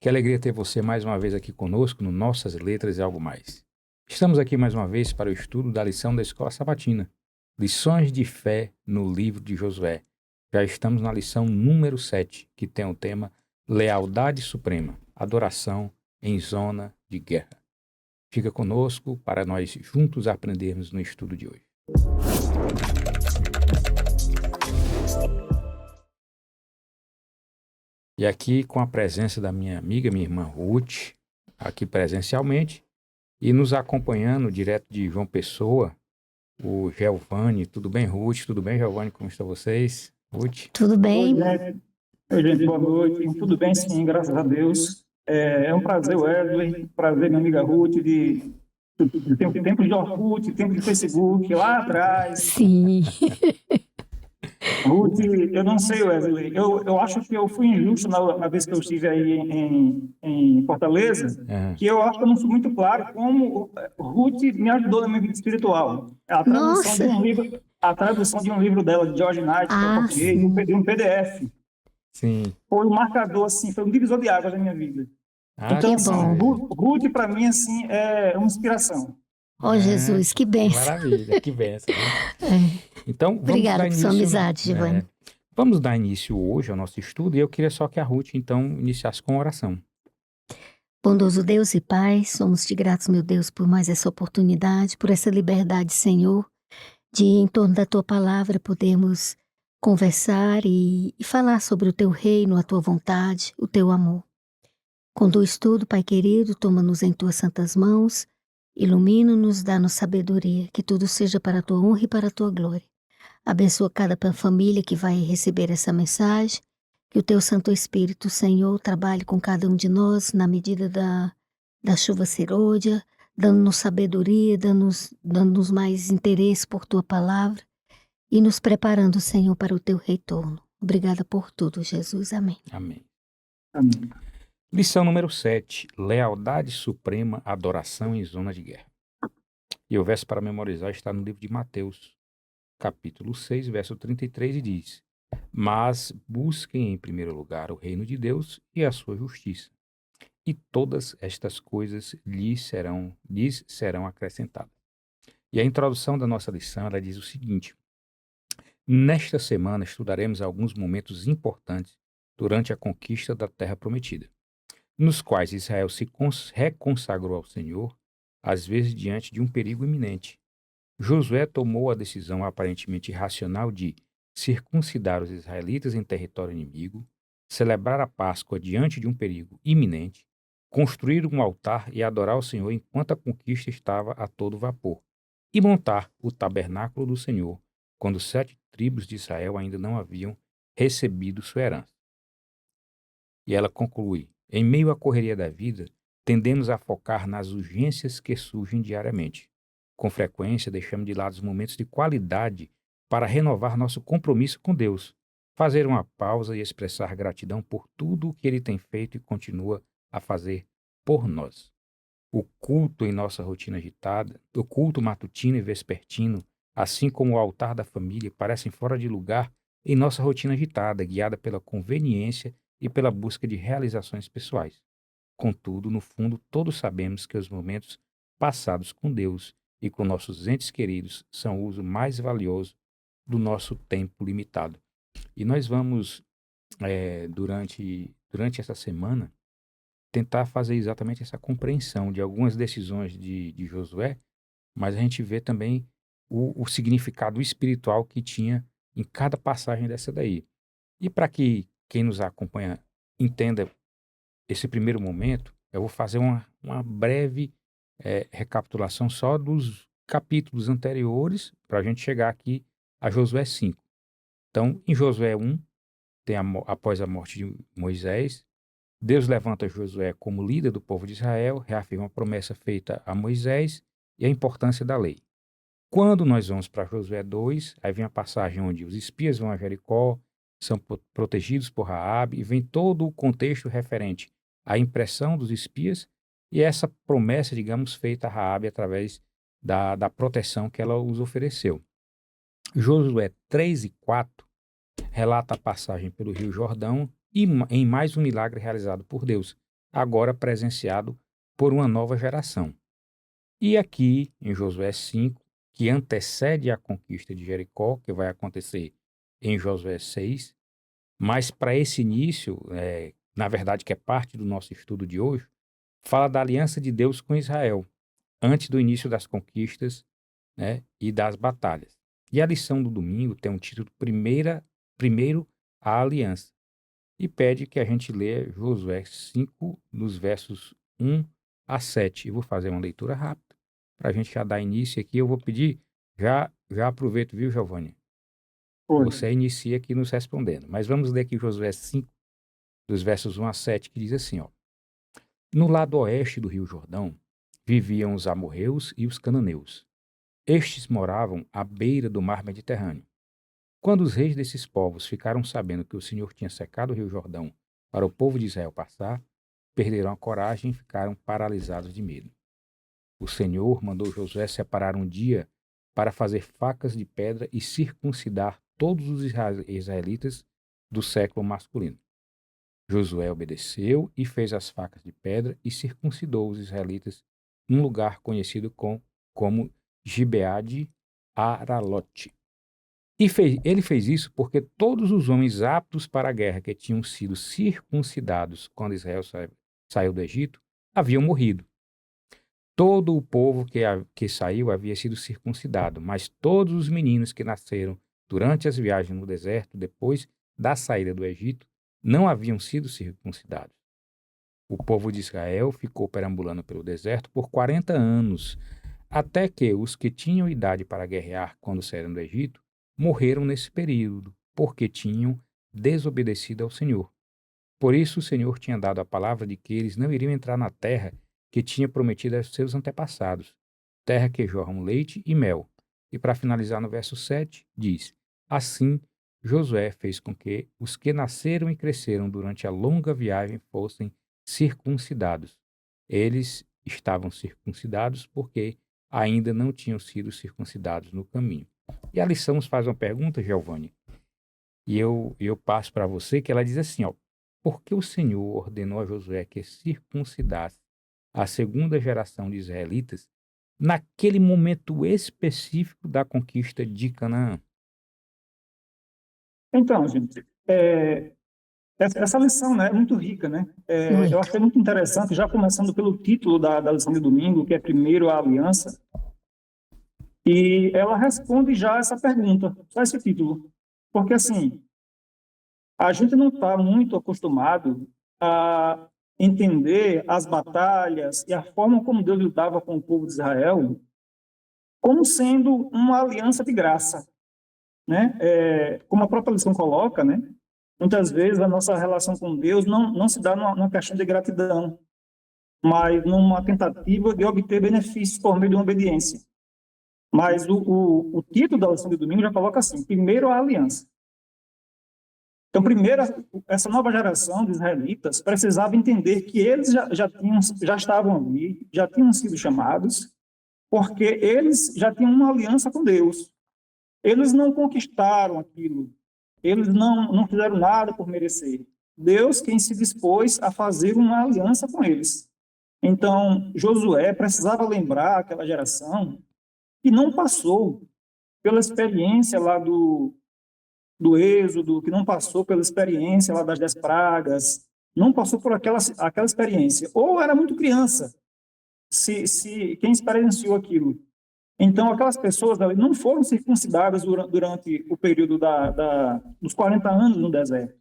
Que alegria ter você mais uma vez aqui conosco no Nossas Letras e Algo Mais. Estamos aqui mais uma vez para o estudo da lição da Escola Sabatina, Lições de Fé no livro de Josué. Já estamos na lição número 7, que tem o tema Lealdade Suprema, Adoração em Zona de Guerra. Fica conosco para nós juntos aprendermos no estudo de hoje. E aqui com a presença da minha amiga, minha irmã Ruth, aqui presencialmente, e nos acompanhando direto de João Pessoa, o Giovanni. Tudo bem, Ruth? Tudo bem, Giovanni? Como estão vocês? Ruth? Tudo bem? Oi, gente, boa noite. Tudo bem, sim, graças a Deus. É um prazer, Wesley, prazer, minha amiga Ruth, de tempo de Orkut, tempo de Facebook, lá atrás. Sim. Ruth, eu não sei, Wesley, eu acho que eu fui injusto na vez que eu estive aí em Fortaleza, que eu acho que eu não fui muito claro como Ruth me ajudou na minha vida espiritual. A tradução de um livro dela, de George Knight, para o português, um PDF. Sim. Foi um marcador, assim, foi um divisor de águas na minha vida. Então, que assim, bom. Ruth, para mim, assim, é uma inspiração. Oh, Jesus, que bênção. Maravilha, que bênção. Então, vamos Obrigada dar por sua início, amizade, Giovanni. Vamos dar início hoje ao nosso estudo e eu queria só que a Ruth, então, iniciasse com a oração. Bondoso Deus e Pai, somos-te gratos, meu Deus, por mais essa oportunidade, por essa liberdade, Senhor, de em torno da Tua palavra podermos conversar e falar sobre o Teu reino, a Tua vontade, o Teu amor. Conduz tudo, Pai querido, toma-nos em Tuas santas mãos, ilumina-nos, dá-nos sabedoria, que tudo seja para a Tua honra e para a Tua glória. Abençoa cada família que vai receber essa mensagem, que o Teu Santo Espírito, Senhor, trabalhe com cada um de nós na medida da chuva serôdia, dando-nos sabedoria, dando-nos mais interesse por Tua palavra e nos preparando, Senhor, para o Teu retorno. Obrigada por tudo, Jesus. Amém. Amém. Amém. Lição número 7, Lealdade Suprema, Adoração em Zona de Guerra. E o verso para memorizar está no livro de Mateus, capítulo 6, verso 33, e diz: Mas busquem em primeiro lugar o reino de Deus e a sua justiça, e todas estas coisas lhes serão acrescentadas. E a introdução da nossa lição, ela diz o seguinte: Nesta semana estudaremos alguns momentos importantes durante a conquista da Terra Prometida, nos quais Israel se reconsagrou ao Senhor, às vezes diante de um perigo iminente. Josué tomou a decisão aparentemente irracional de circuncidar os israelitas em território inimigo, celebrar a Páscoa diante de um perigo iminente, construir um altar e adorar o Senhor enquanto a conquista estava a todo vapor, e montar o tabernáculo do Senhor, quando 7 tribos de Israel ainda não haviam recebido sua herança. E ela conclui: em meio à correria da vida, tendemos a focar nas urgências que surgem diariamente. Com frequência, deixamos de lado os momentos de qualidade para renovar nosso compromisso com Deus, fazer uma pausa e expressar gratidão por tudo o que Ele tem feito e continua a fazer por nós. O culto em nossa rotina agitada, o culto matutino e vespertino, assim como o altar da família, parecem fora de lugar em nossa rotina agitada, guiada pela conveniência e pela busca de realizações pessoais. Contudo, no fundo, todos sabemos que os momentos passados com Deus e com nossos entes queridos são o uso mais valioso do nosso tempo limitado. E nós vamos, durante essa semana, tentar fazer exatamente essa compreensão de algumas decisões de Josué, mas a gente vê também o significado espiritual que tinha em cada passagem dessa daí. E para que quem nos acompanha entenda esse primeiro momento, eu vou fazer uma breve recapitulação só dos capítulos anteriores para a gente chegar aqui a Josué 5. Então, em Josué 1, após a morte de Moisés, Deus levanta Josué como líder do povo de Israel, reafirma a promessa feita a Moisés e a importância da lei. Quando nós vamos para Josué 2, aí vem a passagem onde os espias vão a Jericó, são protegidos por Raabe, e vem todo o contexto referente à impressão dos espias e essa promessa, digamos, feita a Raabe através da proteção que ela os ofereceu. Josué 3 e 4 relata a passagem pelo Rio Jordão e em mais um milagre realizado por Deus, agora presenciado por uma nova geração. E aqui, em Josué 5, que antecede a conquista de Jericó, que vai acontecer em Josué 6, mas para esse início, na verdade que é parte do nosso estudo de hoje, fala da aliança de Deus com Israel, antes do início das conquistas, né, e das batalhas. E a lição do domingo tem um título Primeiro a Aliança, e pede que a gente leia Josué 5, nos versos 1 a 7. Eu vou fazer uma leitura rápida, para a gente já dar início aqui. Eu vou pedir, já aproveito, viu, Giovanni? Oi. Você inicia aqui nos respondendo. Mas vamos ler aqui Josué 5, dos versos 1 a 7, que diz assim, ó. No lado oeste do rio Jordão, viviam os amorreus e os cananeus. Estes moravam à beira do mar Mediterrâneo. Quando os reis desses povos ficaram sabendo que o Senhor tinha secado o rio Jordão para o povo de Israel passar, perderam a coragem e ficaram paralisados de medo. O Senhor mandou Josué separar um dia para fazer facas de pedra e circuncidar todos os israelitas do século masculino. Josué obedeceu e fez as facas de pedra e circuncidou os israelitas num lugar conhecido como Gibeade Aralote. Ele fez isso porque todos os homens aptos para a guerra que tinham sido circuncidados quando Israel saiu do Egito haviam morrido. Todo o povo que saiu havia sido circuncidado, mas todos os meninos que nasceram durante as viagens no deserto, depois da saída do Egito, não haviam sido circuncidados. O povo de Israel ficou perambulando pelo deserto por 40 anos, até que os que tinham idade para guerrear quando saíram do Egito morreram nesse período, porque tinham desobedecido ao Senhor. Por isso o Senhor tinha dado a palavra de que eles não iriam entrar na terra que tinha prometido aos seus antepassados, terra que jorra leite e mel. E para finalizar no verso 7, diz: Assim, Josué fez com que os que nasceram e cresceram durante a longa viagem fossem circuncidados. Eles estavam circuncidados porque ainda não tinham sido circuncidados no caminho. E a lição nos faz uma pergunta, Giovanni, e eu passo para você, que ela diz assim, ó, por que o Senhor ordenou a Josué que circuncidasse a segunda geração de israelitas naquele momento específico da conquista de Canaã? Então, gente, essa lição, né, é muito rica, né? Eu achei muito interessante, já começando pelo título da lição de domingo, que é Primeiro a Aliança, e ela responde já essa pergunta, só esse título. Porque, assim, a gente não está muito acostumado a entender as batalhas e a forma como Deus lidava com o povo de Israel como sendo uma aliança de graça, né? Como a própria lição coloca, né? Muitas vezes a nossa relação com Deus não se dá numa questão de gratidão, mas numa tentativa de obter benefícios por meio de uma obediência. Mas o título da lição de domingo já coloca assim: primeiro a aliança. Então, primeiro, essa nova geração de israelitas precisava entender que eles já estavam ali, já tinham sido chamados, porque eles já tinham uma aliança com Deus. Eles não conquistaram aquilo, eles não fizeram nada por merecer. Deus quem se dispôs a fazer uma aliança com eles. Então, Josué precisava lembrar aquela geração que não passou pela experiência lá do Êxodo, que não passou pela experiência lá das 10 pragas, não passou por aquela experiência. Ou era muito criança, se quem experienciou aquilo. Então, aquelas pessoas ali não foram circuncidadas durante o período dos 40 anos no deserto.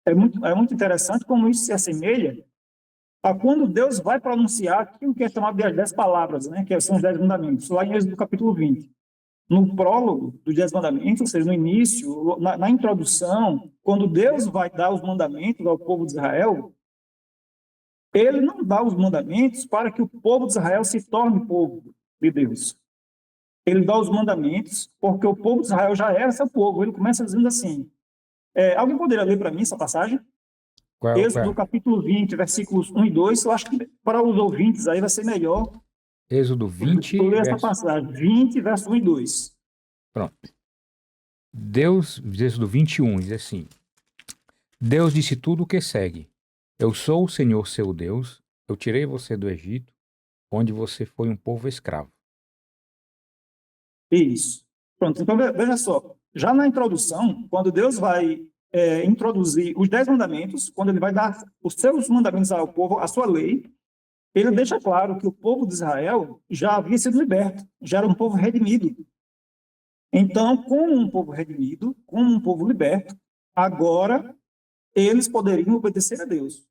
É muito interessante como isso se assemelha a quando Deus vai pronunciar aquilo que é chamado de as 10 palavras, né, que são os 10 mandamentos, lá em Êxodo capítulo 20. No prólogo dos 10 mandamentos, ou seja, no início, na introdução, quando Deus vai dar os mandamentos ao povo de Israel, ele não dá os mandamentos para que o povo de Israel se torne povo de Deus. Ele dá os mandamentos porque o povo de Israel já era seu povo. Ele começa dizendo assim, alguém poderia ler para mim essa passagem? Êxodo capítulo 20, versículos 1 e 2, eu acho que para os ouvintes aí vai ser melhor. Êxodo 20, vou ler essa passagem, 20, verso 1 e 2. Pronto. Êxodo 21, diz assim: Deus disse tudo o que segue. Eu sou o Senhor seu Deus, eu tirei você do Egito, onde você foi um povo escravo. Isso. Pronto, então veja só. Já na introdução, quando Deus vai introduzir os 10 mandamentos, quando ele vai dar os seus mandamentos ao povo, a sua lei, ele deixa claro que o povo de Israel já havia sido liberto, já era um povo redimido. Então, como um povo redimido, como um povo liberto, agora eles poderiam obedecer a Deus.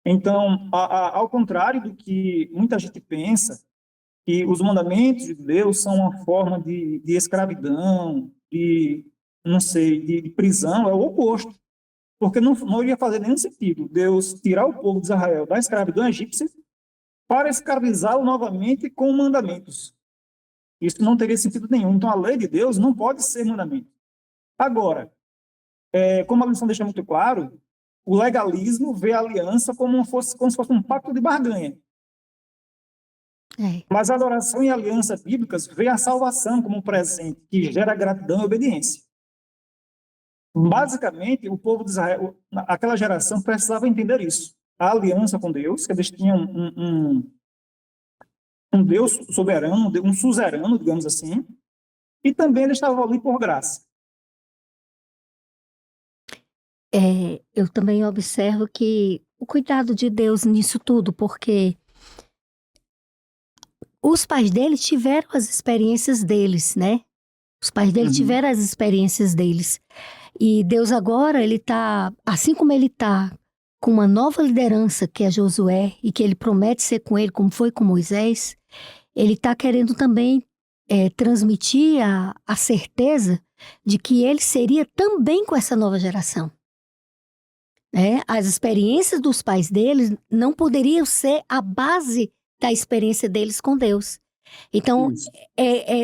Então, ao contrário do que muita gente pensa, que os mandamentos de Deus são uma forma de escravidão, não sei, de prisão, é o oposto. Porque não iria fazer nenhum sentido Deus tirar o povo de Israel da escravidão egípcia para escravizá-lo novamente com mandamentos. Isso não teria sentido nenhum. Então, a lei de Deus não pode ser mandamento. Agora, como a lição deixa muito claro, o legalismo vê a aliança como se fosse um pacto de barganha. Mas a adoração e a aliança bíblicas vê a salvação como um presente que gera gratidão e obediência. Basicamente, o povo de Israel, aquela geração, precisava entender isso. A aliança com Deus, que eles tinham um Deus soberano, um suzerano, digamos assim, e também eles estavam ali por graça. Eu também observo que o cuidado de Deus nisso tudo, porque os pais dele tiveram as experiências deles, né? Os pais dele tiveram as experiências deles. E Deus agora, ele tá, assim como ele tá com uma nova liderança, que é Josué, e que ele promete ser com ele, como foi com Moisés, ele tá querendo também transmitir a certeza de que ele seria também com essa nova geração. As experiências dos pais deles não poderiam ser a base da experiência deles com Deus. Então,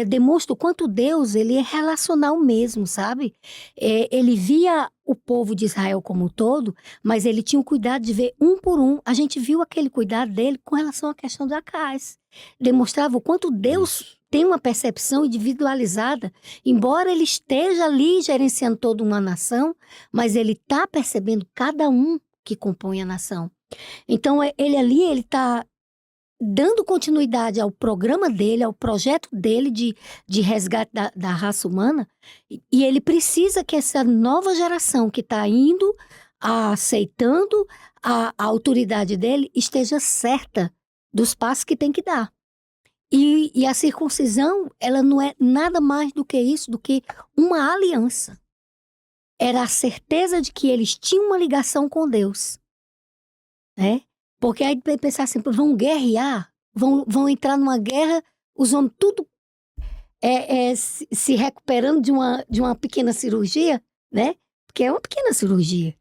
demonstra o quanto Deus, ele é relacional mesmo, sabe? Ele via o povo de Israel como um todo, mas ele tinha o cuidado de ver um por um. A gente viu aquele cuidado dele com relação à questão de Acais. Demonstrava o quanto Deus tem uma percepção individualizada, embora ele esteja ali gerenciando toda uma nação, mas ele está percebendo cada um que compõe a nação. Então, ele está dando continuidade ao programa dele, ao projeto dele de resgate da raça humana, e ele precisa que essa nova geração que está indo, aceitando a autoridade dele, esteja certa dos passos que tem que dar. E a circuncisão, ela não é nada mais do que isso, do que uma aliança. Era a certeza de que eles tinham uma ligação com Deus, né? Porque aí pensar assim, vão guerrear, vão entrar numa guerra, os homens tudo se recuperando de uma pequena cirurgia, né? Porque é uma pequena cirurgia,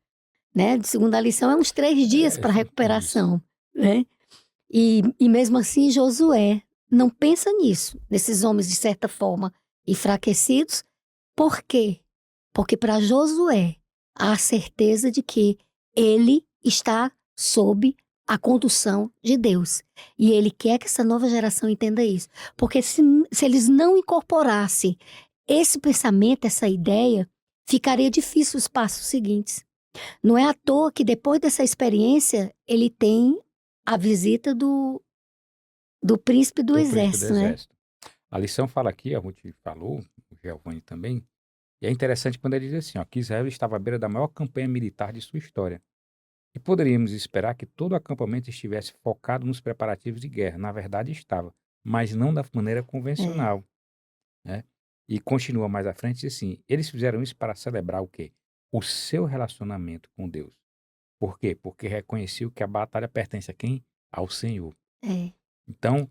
né? De segunda lição é uns 3 dias para recuperação, né? E mesmo assim Josué não pensa nisso, nesses homens de certa forma enfraquecidos. Por quê? Porque para Josué há a certeza de que ele está sob a condução de Deus. E ele quer que essa nova geração entenda isso. Porque se eles não incorporassem esse pensamento, essa ideia, ficaria difícil os passos seguintes. Não é à toa que depois dessa experiência, ele tem a visita do príncipe do exército, né? A lição fala aqui, a Ruth falou, o Giovanni também, e é interessante quando ele diz assim, ó, que Israel estava à beira da maior campanha militar de sua história. E poderíamos esperar que todo o acampamento estivesse focado nos preparativos de guerra. Na verdade estava, mas não da maneira convencional, né? E continua mais à frente, diz assim, eles fizeram isso para celebrar o quê? O seu relacionamento com Deus. Por quê? Porque reconheciam que a batalha pertence a quem? Ao Senhor. Então,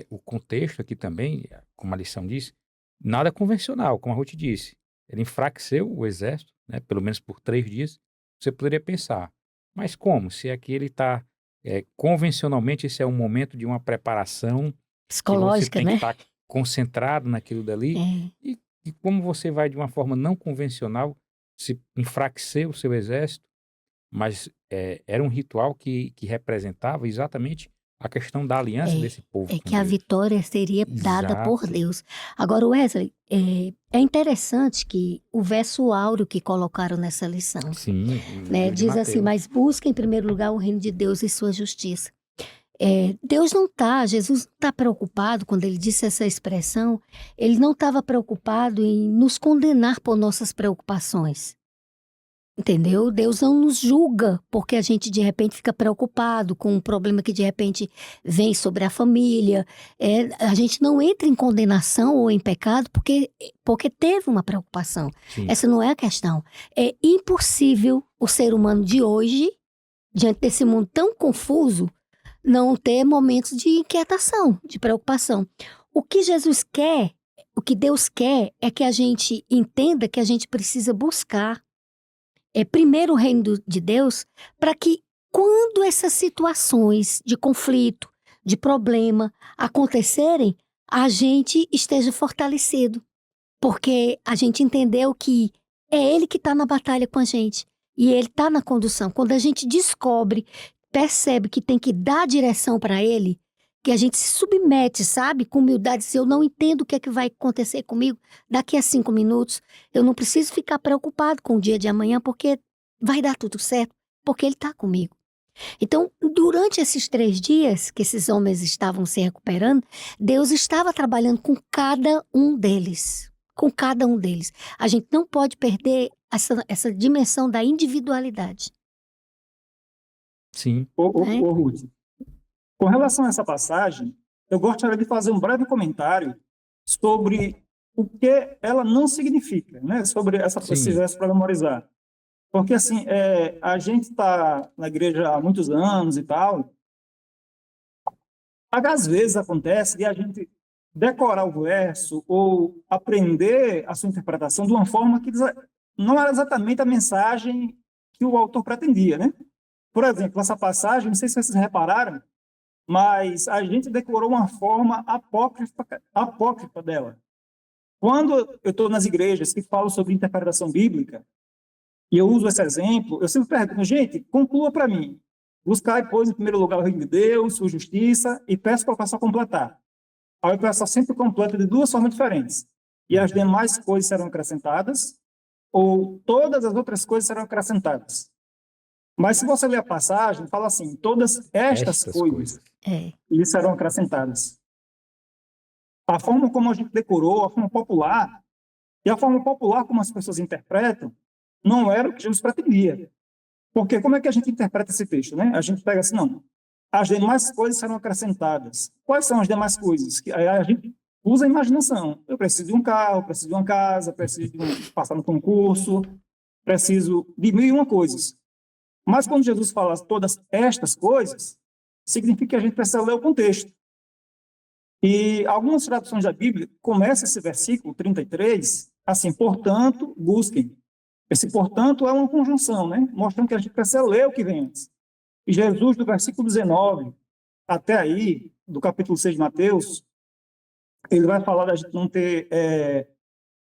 o contexto aqui também, como a lição diz, nada convencional, como a Ruth disse. Ele enfraqueceu o exército, né, pelo menos por 3 dias. Você poderia pensar, mas como? Se aqui ele está, convencionalmente, esse é um momento de uma preparação psicológica, que você tem né? que estar concentrado naquilo dali. E como você vai de uma forma não convencional se enfraquecer o seu exército, mas era um ritual que representava exatamente a questão da aliança desse povo É com que a Deus. vitória seria dada por Exato. Deus. Agora, Wesley, é interessante que o verso áureo que colocaram nessa lição, Sim, o né, livro de diz assim, Mateus. mas busca em primeiro lugar o reino de Deus e sua justiça. Jesus não está preocupado, quando ele disse essa expressão, ele não estava preocupado em nos condenar por nossas preocupações. Entendeu? Deus não nos julga porque a gente de repente fica preocupado com um problema que de repente vem sobre a família. A gente não entra em condenação ou em pecado porque teve uma preocupação. Sim, Essa não é a questão. É impossível o ser humano de hoje, diante desse mundo tão confuso, não ter momentos de inquietação, de preocupação. O que Jesus quer, o que Deus quer é que a gente entenda que a gente precisa buscar primeiro o reino de Deus, para que quando essas situações de conflito, de problema acontecerem, a gente esteja fortalecido. Porque a gente entendeu que é Ele que está na batalha com a gente. E Ele está na condução. Quando a gente descobre, percebe que tem que dar direção para Ele, que a gente se submete, sabe? Com humildade, se eu não entendo o que é que vai acontecer comigo daqui a 5 minutos, eu não preciso ficar preocupado com o dia de amanhã, porque vai dar tudo certo, porque Ele está comigo. Então, durante esses 3 dias que esses homens estavam se recuperando, Deus estava trabalhando com cada um deles. Com cada um deles. A gente não pode perder essa dimensão da individualidade. sim. Né? Ruth, com relação a essa passagem, eu gostaria de fazer um breve comentário sobre o que ela não significa, né? Sobre esse verso para memorizar. Porque, assim, a gente está na igreja há muitos anos e tal. Às vezes acontece de a gente decorar o verso ou aprender a sua interpretação de uma forma que não era exatamente a mensagem que o autor pretendia, né? Por exemplo, essa passagem, não sei se vocês repararam, mas a gente decorou uma forma apócrifa dela. Quando eu estou nas igrejas que falam sobre interpretação bíblica, e eu uso esse exemplo, eu sempre pergunto, gente, conclua para mim. Buscai, pois, em primeiro lugar o reino de Deus, sua justiça, e peço para o pessoal completar. Aí o pessoal sempre completa de 2 formas diferentes. E as demais coisas serão acrescentadas, ou todas as outras coisas serão acrescentadas. Mas se você ler a passagem, fala assim, todas estas coisas lhe serão acrescentadas. A forma como a gente decorou, a forma popular, e a forma popular como as pessoas interpretam, não era o que Jesus pretendia. Porque como é que a gente interpreta esse texto, né? A gente pega assim, não, as demais coisas serão acrescentadas. Quais são as demais coisas? Aí a gente usa a imaginação. Eu preciso de um carro, preciso de uma casa, preciso de passar no concurso, preciso de 1001 coisas. Mas quando Jesus fala todas estas coisas, significa que a gente precisa ler o contexto. E algumas traduções da Bíblia começam esse versículo 33, assim, portanto, busquem. Esse portanto é uma conjunção, né? Mostrando que a gente precisa ler o que vem antes. E Jesus, do versículo 19 até aí, do capítulo 6 de Mateus, ele vai falar da gente não ter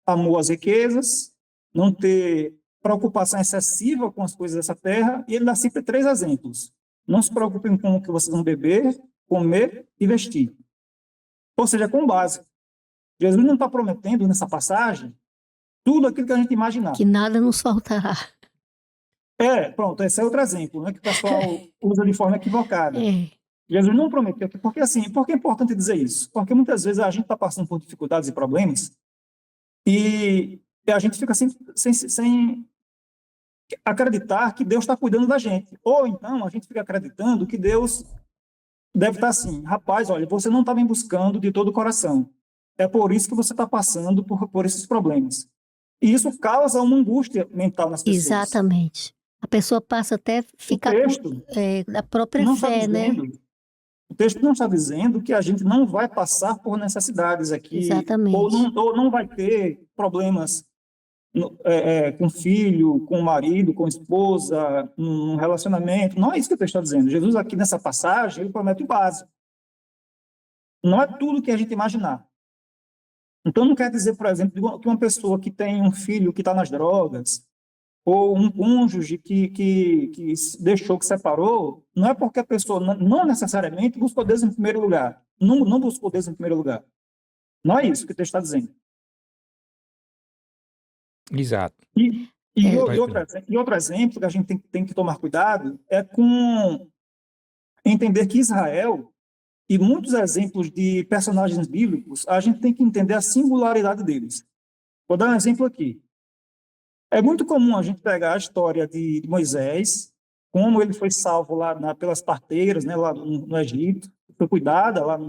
amor às riquezas, não ter preocupação excessiva com as coisas dessa terra, e ele dá sempre 3 exemplos. Não se preocupem com o que vocês vão beber, comer e vestir. Ou seja, com base. Jesus não está prometendo nessa passagem tudo aquilo que a gente imaginar. Que nada nos faltará. Pronto, esse é outro exemplo, né, que o pessoal usa de forma equivocada. Jesus não prometeu, porque assim, por que é importante dizer isso? Porque muitas vezes a gente está passando por dificuldades e problemas e a gente fica sem acreditar que Deus está cuidando da gente. Ou então a gente fica acreditando que Deus deve estar assim, rapaz, olha, você não está me buscando de todo o coração. É por isso que você está passando por esses problemas. E isso causa uma angústia mental nas pessoas. Exatamente. A pessoa passa até a ficar da própria fé, né? O texto não está dizendo que a gente não vai passar por necessidades aqui. Exatamente. Ou não vai ter problemas com filho, com marido, com esposa, num relacionamento. Não é isso que o texto está dizendo. Jesus aqui nessa passagem, ele promete o básico. Não é tudo que a gente imaginar. Então não quer dizer, por exemplo, que uma pessoa que tem um filho que está nas drogas, ou um cônjuge que deixou, que separou, não é porque a pessoa não necessariamente buscou Deus em primeiro lugar. Não buscou Deus em primeiro lugar. Não é isso que o texto está dizendo. Exato. E outro exemplo que a gente tem que tomar cuidado é com entender que Israel, e muitos exemplos de personagens bíblicos, a gente tem que entender a singularidade deles. Vou dar um exemplo aqui. É muito comum a gente pegar a história de Moisés, como ele foi salvo lá pelas parteiras, né, lá no Egito, foi cuidada lá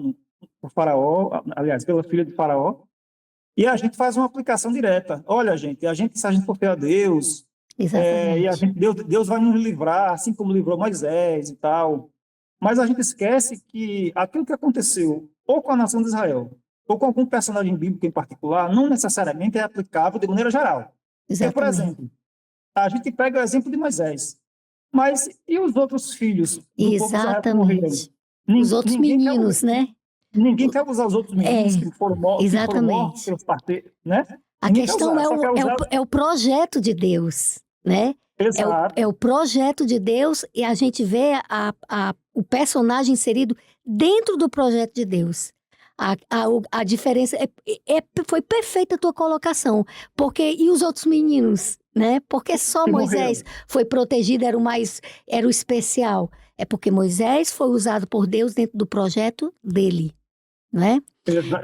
por Faraó, aliás, pela filha de Faraó, e a gente faz uma aplicação direta. Olha, gente, se a gente for fiel a Deus, Exatamente. Deus vai nos livrar, assim como livrou Moisés e tal. Mas a gente esquece que aquilo que aconteceu, ou com a nação de Israel, ou com algum personagem bíblico em particular, não necessariamente é aplicável de maneira geral. Porque, por Exatamente. exemplo, a gente pega o exemplo de Moisés, mas e os outros filhos do povo de Israel que morreram? Exatamente. Os outros meninos, né? Ninguém quer usar os outros meninos que foram mortos exatamente. pelos parteiros, né? A Ninguém quer questão usar, só quer usar... é o projeto de Deus, né? Exato. É o projeto de Deus e a gente vê o personagem inserido dentro do projeto de Deus. A diferença foi perfeita a tua colocação. Porque, e os outros meninos, né? Porque só Que Moisés morreram. foi protegido, era o especial. É porque Moisés foi usado por Deus dentro do projeto dele, não é?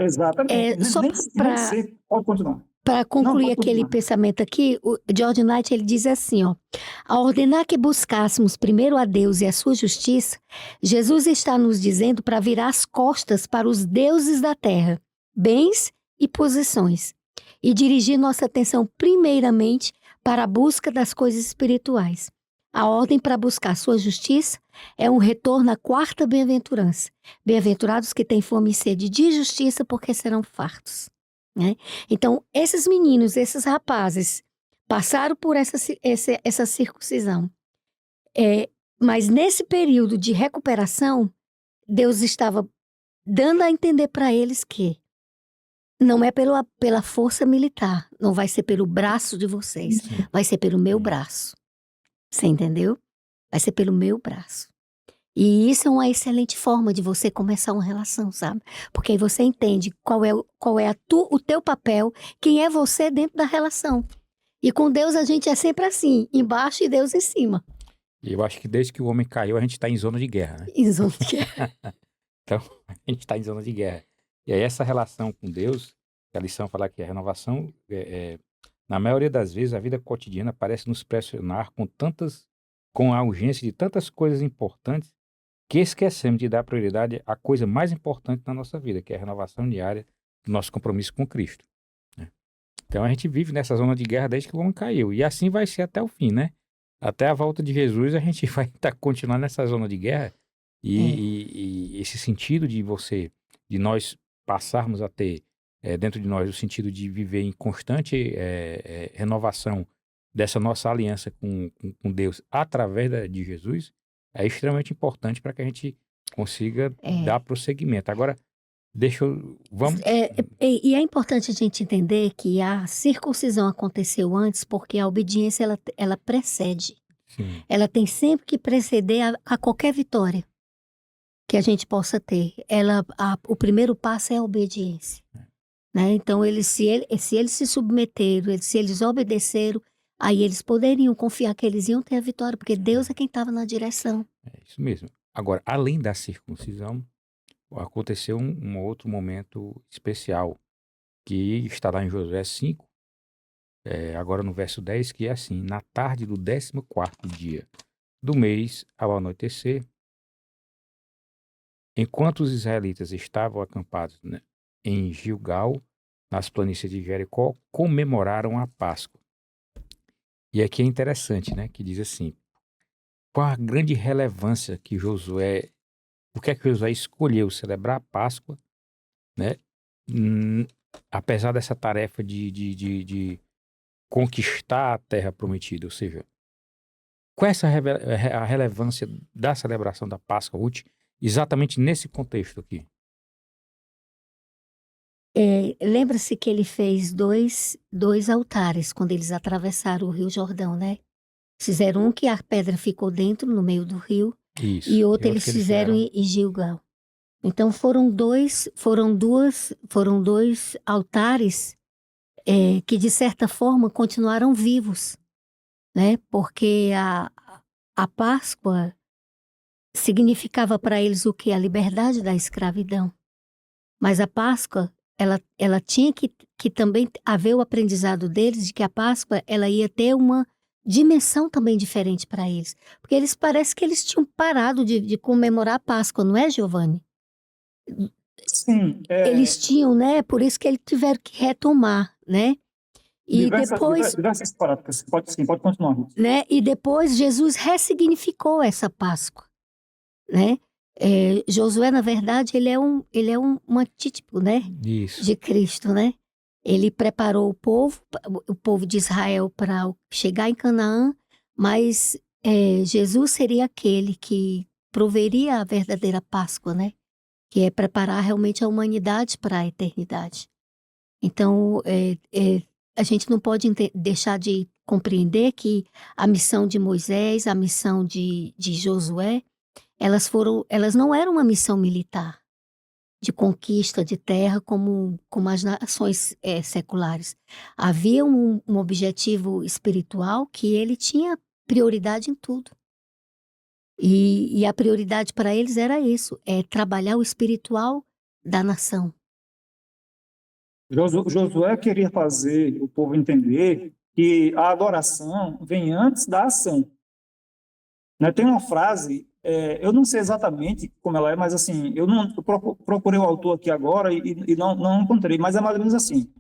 Exatamente. Só Nem sempre. Pode continuar. para Não, concluir pode aquele continuar. pensamento aqui, o George Knight ele diz assim, ó: a ordenar que buscássemos primeiro a Deus e a sua justiça, Jesus está nos dizendo para virar as costas para os deuses da terra, bens e posições, e dirigir nossa atenção primeiramente para a busca das coisas espirituais. A ordem para buscar sua justiça é um retorno à quarta bem-aventurança. Bem-aventurados que têm fome e sede de justiça, porque serão fartos. Né? Então, esses meninos, esses rapazes, passaram por essa circuncisão. Mas nesse período de recuperação, Deus estava dando a entender para eles que não é pela força militar, não vai ser pelo braço de vocês, vai ser pelo meu braço. Você entendeu? Vai ser pelo meu braço. E isso é uma excelente forma de você começar uma relação, sabe? Porque aí você entende qual é o teu papel, quem é você dentro da relação. E com Deus a gente é sempre assim, embaixo e Deus em cima. E eu acho que desde que o homem caiu, a gente está em zona de guerra, né? Em zona de guerra. Então, a gente está em zona de guerra. E aí essa relação com Deus, a lição fala que a renovação, na maioria das vezes, a vida cotidiana parece nos pressionar com a urgência de tantas coisas importantes, que esquecemos de dar prioridade à coisa mais importante na nossa vida, que é a renovação diária do nosso compromisso com Cristo, né? Então a gente vive nessa zona de guerra desde que o homem caiu. E assim vai ser até o fim, né? Até a volta de Jesus a gente vai continuar nessa zona de guerra. E esse sentido de nós passarmos a ter dentro de nós o sentido de viver em constante renovação dessa nossa aliança com Deus através de Jesus, é extremamente importante para que a gente consiga dar prosseguimento. Agora, vamos... E é importante a gente entender que a circuncisão aconteceu antes porque a obediência ela precede. Sim. Ela tem sempre que preceder a qualquer vitória que a gente possa ter. O primeiro passo é a obediência. Né? Então, se eles se submeteram, se eles obedeceram, aí eles poderiam confiar que eles iam ter a vitória, porque Deus é quem estava na direção. É isso mesmo. Agora, além da circuncisão, aconteceu um outro momento especial, que está lá em Josué 5, agora no verso 10, que é assim: na tarde do 14º dia do mês, ao anoitecer, enquanto os israelitas estavam acampados, né, em Gilgal, nas planícies de Jericó, comemoraram a Páscoa. E aqui é interessante, né, que diz assim: qual a grande relevância que Josué, por que é que Josué escolheu celebrar a Páscoa, né, apesar dessa tarefa de conquistar a terra prometida? Ou seja, qual é a relevância da celebração da Páscoa, Ruth, exatamente nesse contexto aqui? Lembra-se que ele fez dois altares quando eles atravessaram o Rio Jordão, né? Fizeram um que a pedra ficou dentro, no meio do rio, Isso. e outro que eles fizeram em Gilgal. Então foram dois altares que de certa forma continuaram vivos, né? Porque a Páscoa significava para eles o quê? A liberdade da escravidão. Mas a Páscoa, ela tinha que também haver o aprendizado deles de que a Páscoa ela ia ter uma dimensão também diferente para eles. Porque parece que eles tinham parado de comemorar a Páscoa, não é, Giovanni? Sim. Eles tinham, né? Por isso que eles tiveram que retomar, né? E depois, diversas práticas. Pode continuar. né? E depois Jesus ressignificou essa Páscoa, né? Josué, na verdade, ele é um antítipo, né? Isso. De Cristo, né? Ele preparou o povo de Israel para chegar em Canaã, mas Jesus seria aquele que proveria a verdadeira Páscoa, né? Que é preparar realmente a humanidade para a eternidade. Então, a gente não pode deixar de compreender que a missão de Moisés, a missão de Josué, elas não eram uma missão militar de conquista de terra como as nações seculares. Havia um objetivo espiritual que ele tinha prioridade em tudo. E a prioridade para eles era isso, trabalhar o espiritual da nação. Josué queria fazer o povo entender que a adoração vem antes da ação. Né? Tem uma frase, eu não sei exatamente como ela é, mas assim, eu procurei o autor aqui agora e não encontrei, mas é mais ou menos assim.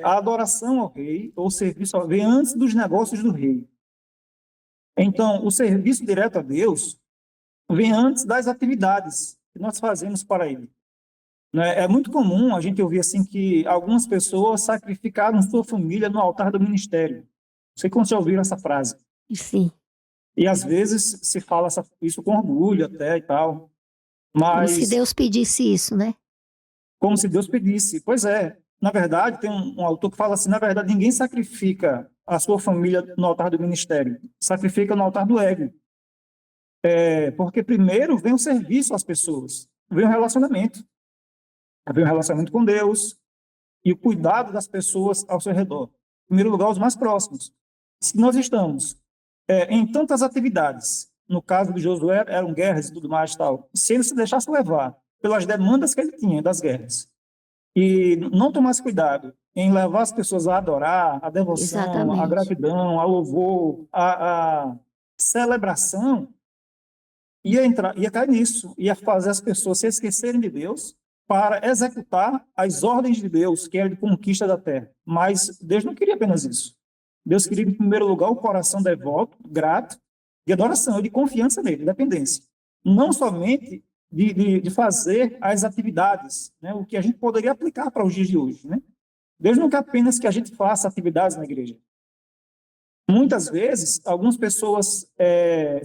A adoração ao rei, ou serviço ao rei, vem antes dos negócios do rei. Então, o serviço direto a Deus vem antes das atividades que nós fazemos para ele. Né? É muito comum a gente ouvir assim que algumas pessoas sacrificaram sua família no altar do ministério. Não sei quando já ouviram essa frase. Sim. E às vezes se fala isso com orgulho até e tal. Mas, como se Deus pedisse isso, né? Como se Deus pedisse. Pois é. Na verdade, tem um autor que fala assim, na verdade, ninguém sacrifica a sua família no altar do ministério. Sacrifica no altar do ego. Porque primeiro vem o serviço às pessoas. Vem o relacionamento. Vem o relacionamento com Deus e o cuidado das pessoas ao seu redor. Em primeiro lugar, os mais próximos. Se nós estamos em tantas atividades, no caso de Josué, eram guerras e tudo mais, tal, se ele se deixasse levar pelas demandas que ele tinha das guerras e não tomasse cuidado em levar as pessoas a adorar, a devoção, Exatamente. a gratidão, a louvor, a celebração, ia cair nisso, ia fazer as pessoas se esquecerem de Deus para executar as ordens de Deus, que era de conquista da terra. Mas Deus não queria apenas isso. Deus queria, em primeiro lugar, o coração devoto, grato, de adoração e de confiança nele, dependência. Não somente de fazer as atividades, né, o que a gente poderia aplicar para os dias de hoje. Né? Deus não quer apenas que a gente faça atividades na igreja. Muitas vezes, algumas pessoas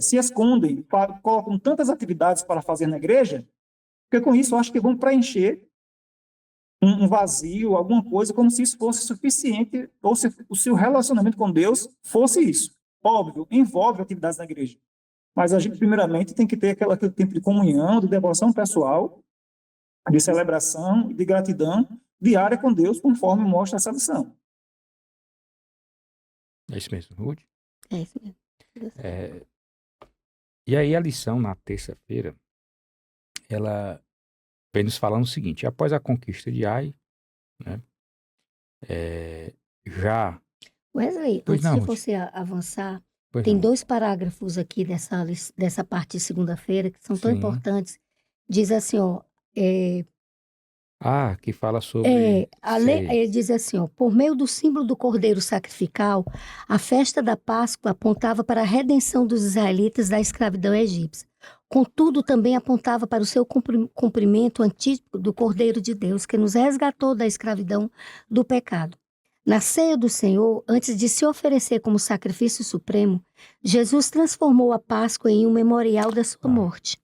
se escondem, colocam tantas atividades para fazer na igreja, porque com isso eu acho que vão preencher um vazio, alguma coisa, como se isso fosse suficiente, ou se o seu relacionamento com Deus fosse isso. Óbvio, envolve atividades na igreja. Mas a gente, primeiramente, tem que ter aquele tempo de comunhão, de devoção pessoal, de celebração, de gratidão diária com Deus, conforme mostra essa lição. É isso mesmo, Ruth? É isso mesmo. E aí a lição, na terça-feira, ela vem nos falando o seguinte: após a conquista de Ai, né, já... Wesley, Pois antes não, de Ruth. você avançar, Pois tem não. 2 parágrafos aqui dessa parte de segunda-feira que são tão Sim. importantes. Diz assim, ó, Que fala sobre... ele diz assim, ó, por meio do símbolo do cordeiro sacrificial, a festa da Páscoa apontava para a redenção dos israelitas da escravidão egípcia. Contudo, também apontava para o seu cumprimento antítipo do Cordeiro de Deus, que nos resgatou da escravidão do pecado. Na ceia do Senhor, antes de se oferecer como sacrifício supremo, Jesus transformou a Páscoa em um memorial da sua morte.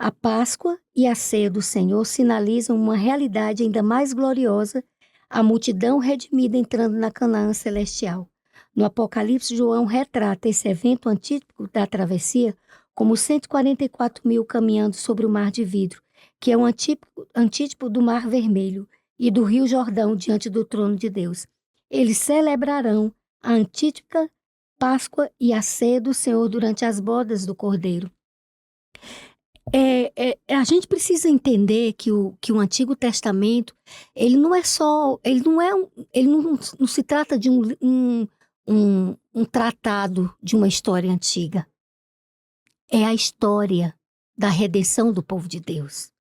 A Páscoa e a ceia do Senhor sinalizam uma realidade ainda mais gloriosa, a multidão redimida entrando na Canaã celestial. No Apocalipse, João retrata esse evento antípico da travessia como 144 mil caminhando sobre o mar de vidro, que é um antítipo do Mar Vermelho e do Rio Jordão diante do trono de Deus. Eles celebrarão a antípica Páscoa e a ceia do Senhor durante as bodas do Cordeiro. A gente precisa entender que o Antigo Testamento, ele não é só, ele não se trata de um tratado de uma história antiga. É a história da redenção do povo de Deus,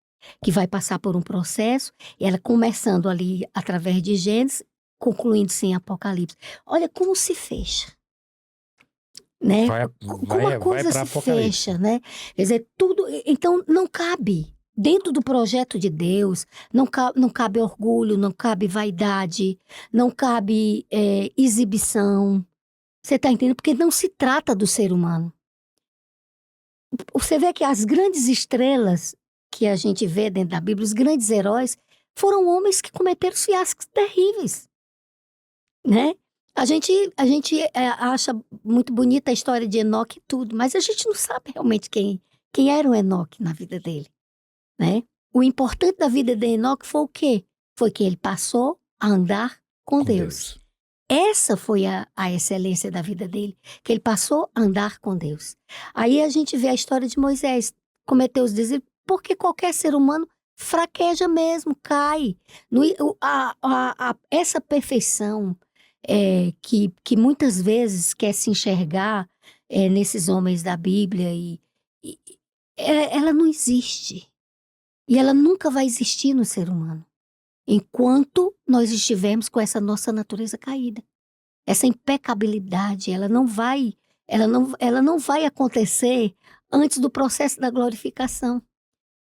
que vai passar por um processo, e ela começando ali através de Gênesis, concluindo-se em Apocalipse. Olha como se fecha. Né? Como a coisa se fecha, né? Quer dizer, tudo. Então, não cabe. Dentro do projeto de Deus, não cabe orgulho, não cabe vaidade, não cabe exibição. Você está entendendo? Porque não se trata do ser humano. Você vê que as grandes estrelas que a gente vê dentro da Bíblia, os grandes heróis, foram homens que cometeram fiascos terríveis, né? A gente acha muito bonita a história de Enoque e tudo, mas a gente não sabe realmente quem era o Enoque na vida dele, né? O importante da vida de Enoque foi o quê? Foi que ele passou a andar com Deus. Essa foi a excelência da vida dele, que ele passou a andar com Deus. Aí a gente vê a história de Moisés, cometeu os desígnios, porque qualquer ser humano fraqueja mesmo, cai. Essa perfeição que muitas vezes quer se enxergar nesses homens da Bíblia, ela não existe. E ela nunca vai existir no ser humano, enquanto nós estivermos com essa nossa natureza caída. Essa impecabilidade, ela não vai acontecer antes do processo da glorificação.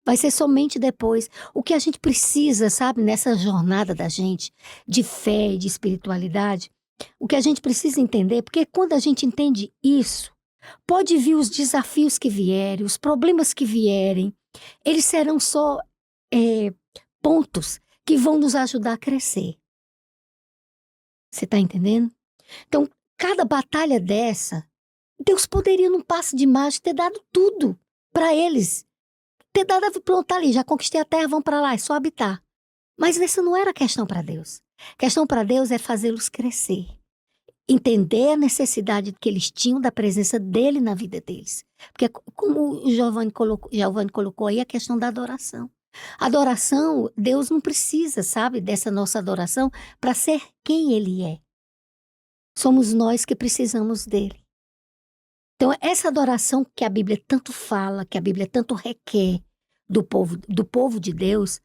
Vai ser somente depois. O que a gente precisa, sabe, nessa jornada da gente, de fé e de espiritualidade, o que a gente precisa entender, porque quando a gente entende isso, pode vir os desafios que vierem, os problemas que vierem, eles serão só pontos que vão nos ajudar a crescer. Você está entendendo? Então, cada batalha dessa, Deus poderia, num passe de mágica, ter dado tudo para eles. Ter dado, pronto, tá ali, já conquistei a terra, vão para lá, é só habitar. Mas essa não era a questão para Deus. A questão para Deus é fazê-los crescer. Entender a necessidade que eles tinham da presença dele na vida deles. Porque, como o Giovanni colocou aí, a questão da adoração. Adoração, Deus não precisa, sabe, dessa nossa adoração para ser quem ele é. Somos nós que precisamos dele. Então, essa adoração que a Bíblia tanto fala, que a Bíblia tanto requer do povo de Deus,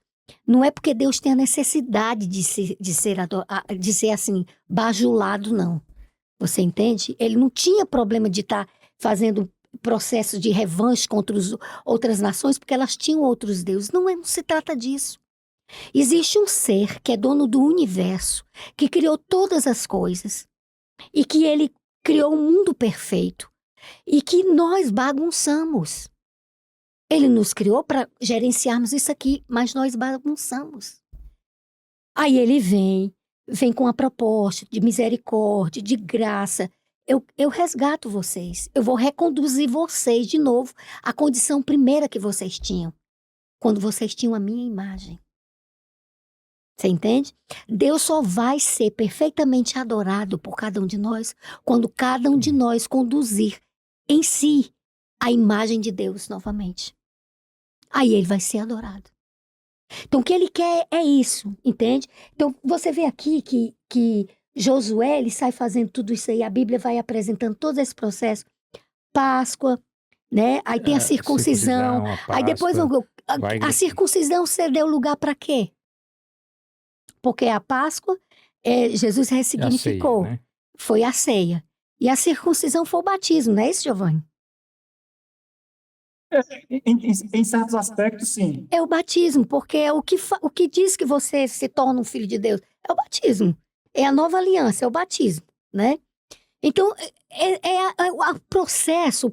não é porque Deus tem a necessidade de ser assim, bajulado, não. Você entende? Ele não tinha problema de estar fazendo processo de revanche contra outras nações, porque elas tinham outros deuses. Não se trata disso. Existe um ser que é dono do universo, que criou todas as coisas, e que ele criou um mundo perfeito, e que nós bagunçamos. Ele nos criou para gerenciarmos isso aqui, mas nós bagunçamos. Aí ele vem com a proposta de misericórdia, de graça. Eu resgato vocês, eu vou reconduzir vocês de novo à condição primeira que vocês tinham, quando vocês tinham a minha imagem. Você entende? Deus só vai ser perfeitamente adorado por cada um de nós quando cada um de nós conduzir em si a imagem de Deus novamente. Aí ele vai ser adorado. Então o que ele quer é isso, entende? Então você vê aqui que Josué, ele sai fazendo tudo isso aí, a Bíblia vai apresentando todo esse processo. Páscoa, né? Aí tem a circuncisão. Aí depois a circuncisão cedeu lugar para quê? Porque a Páscoa, Jesus ressignificou. A ceia, né? Foi a ceia. E a circuncisão foi o batismo, não é isso, Giovanni? Em certos aspectos, sim. É o batismo, porque é o que diz que você se torna um filho de Deus. É o batismo. É a nova aliança, é o batismo, né? Então, o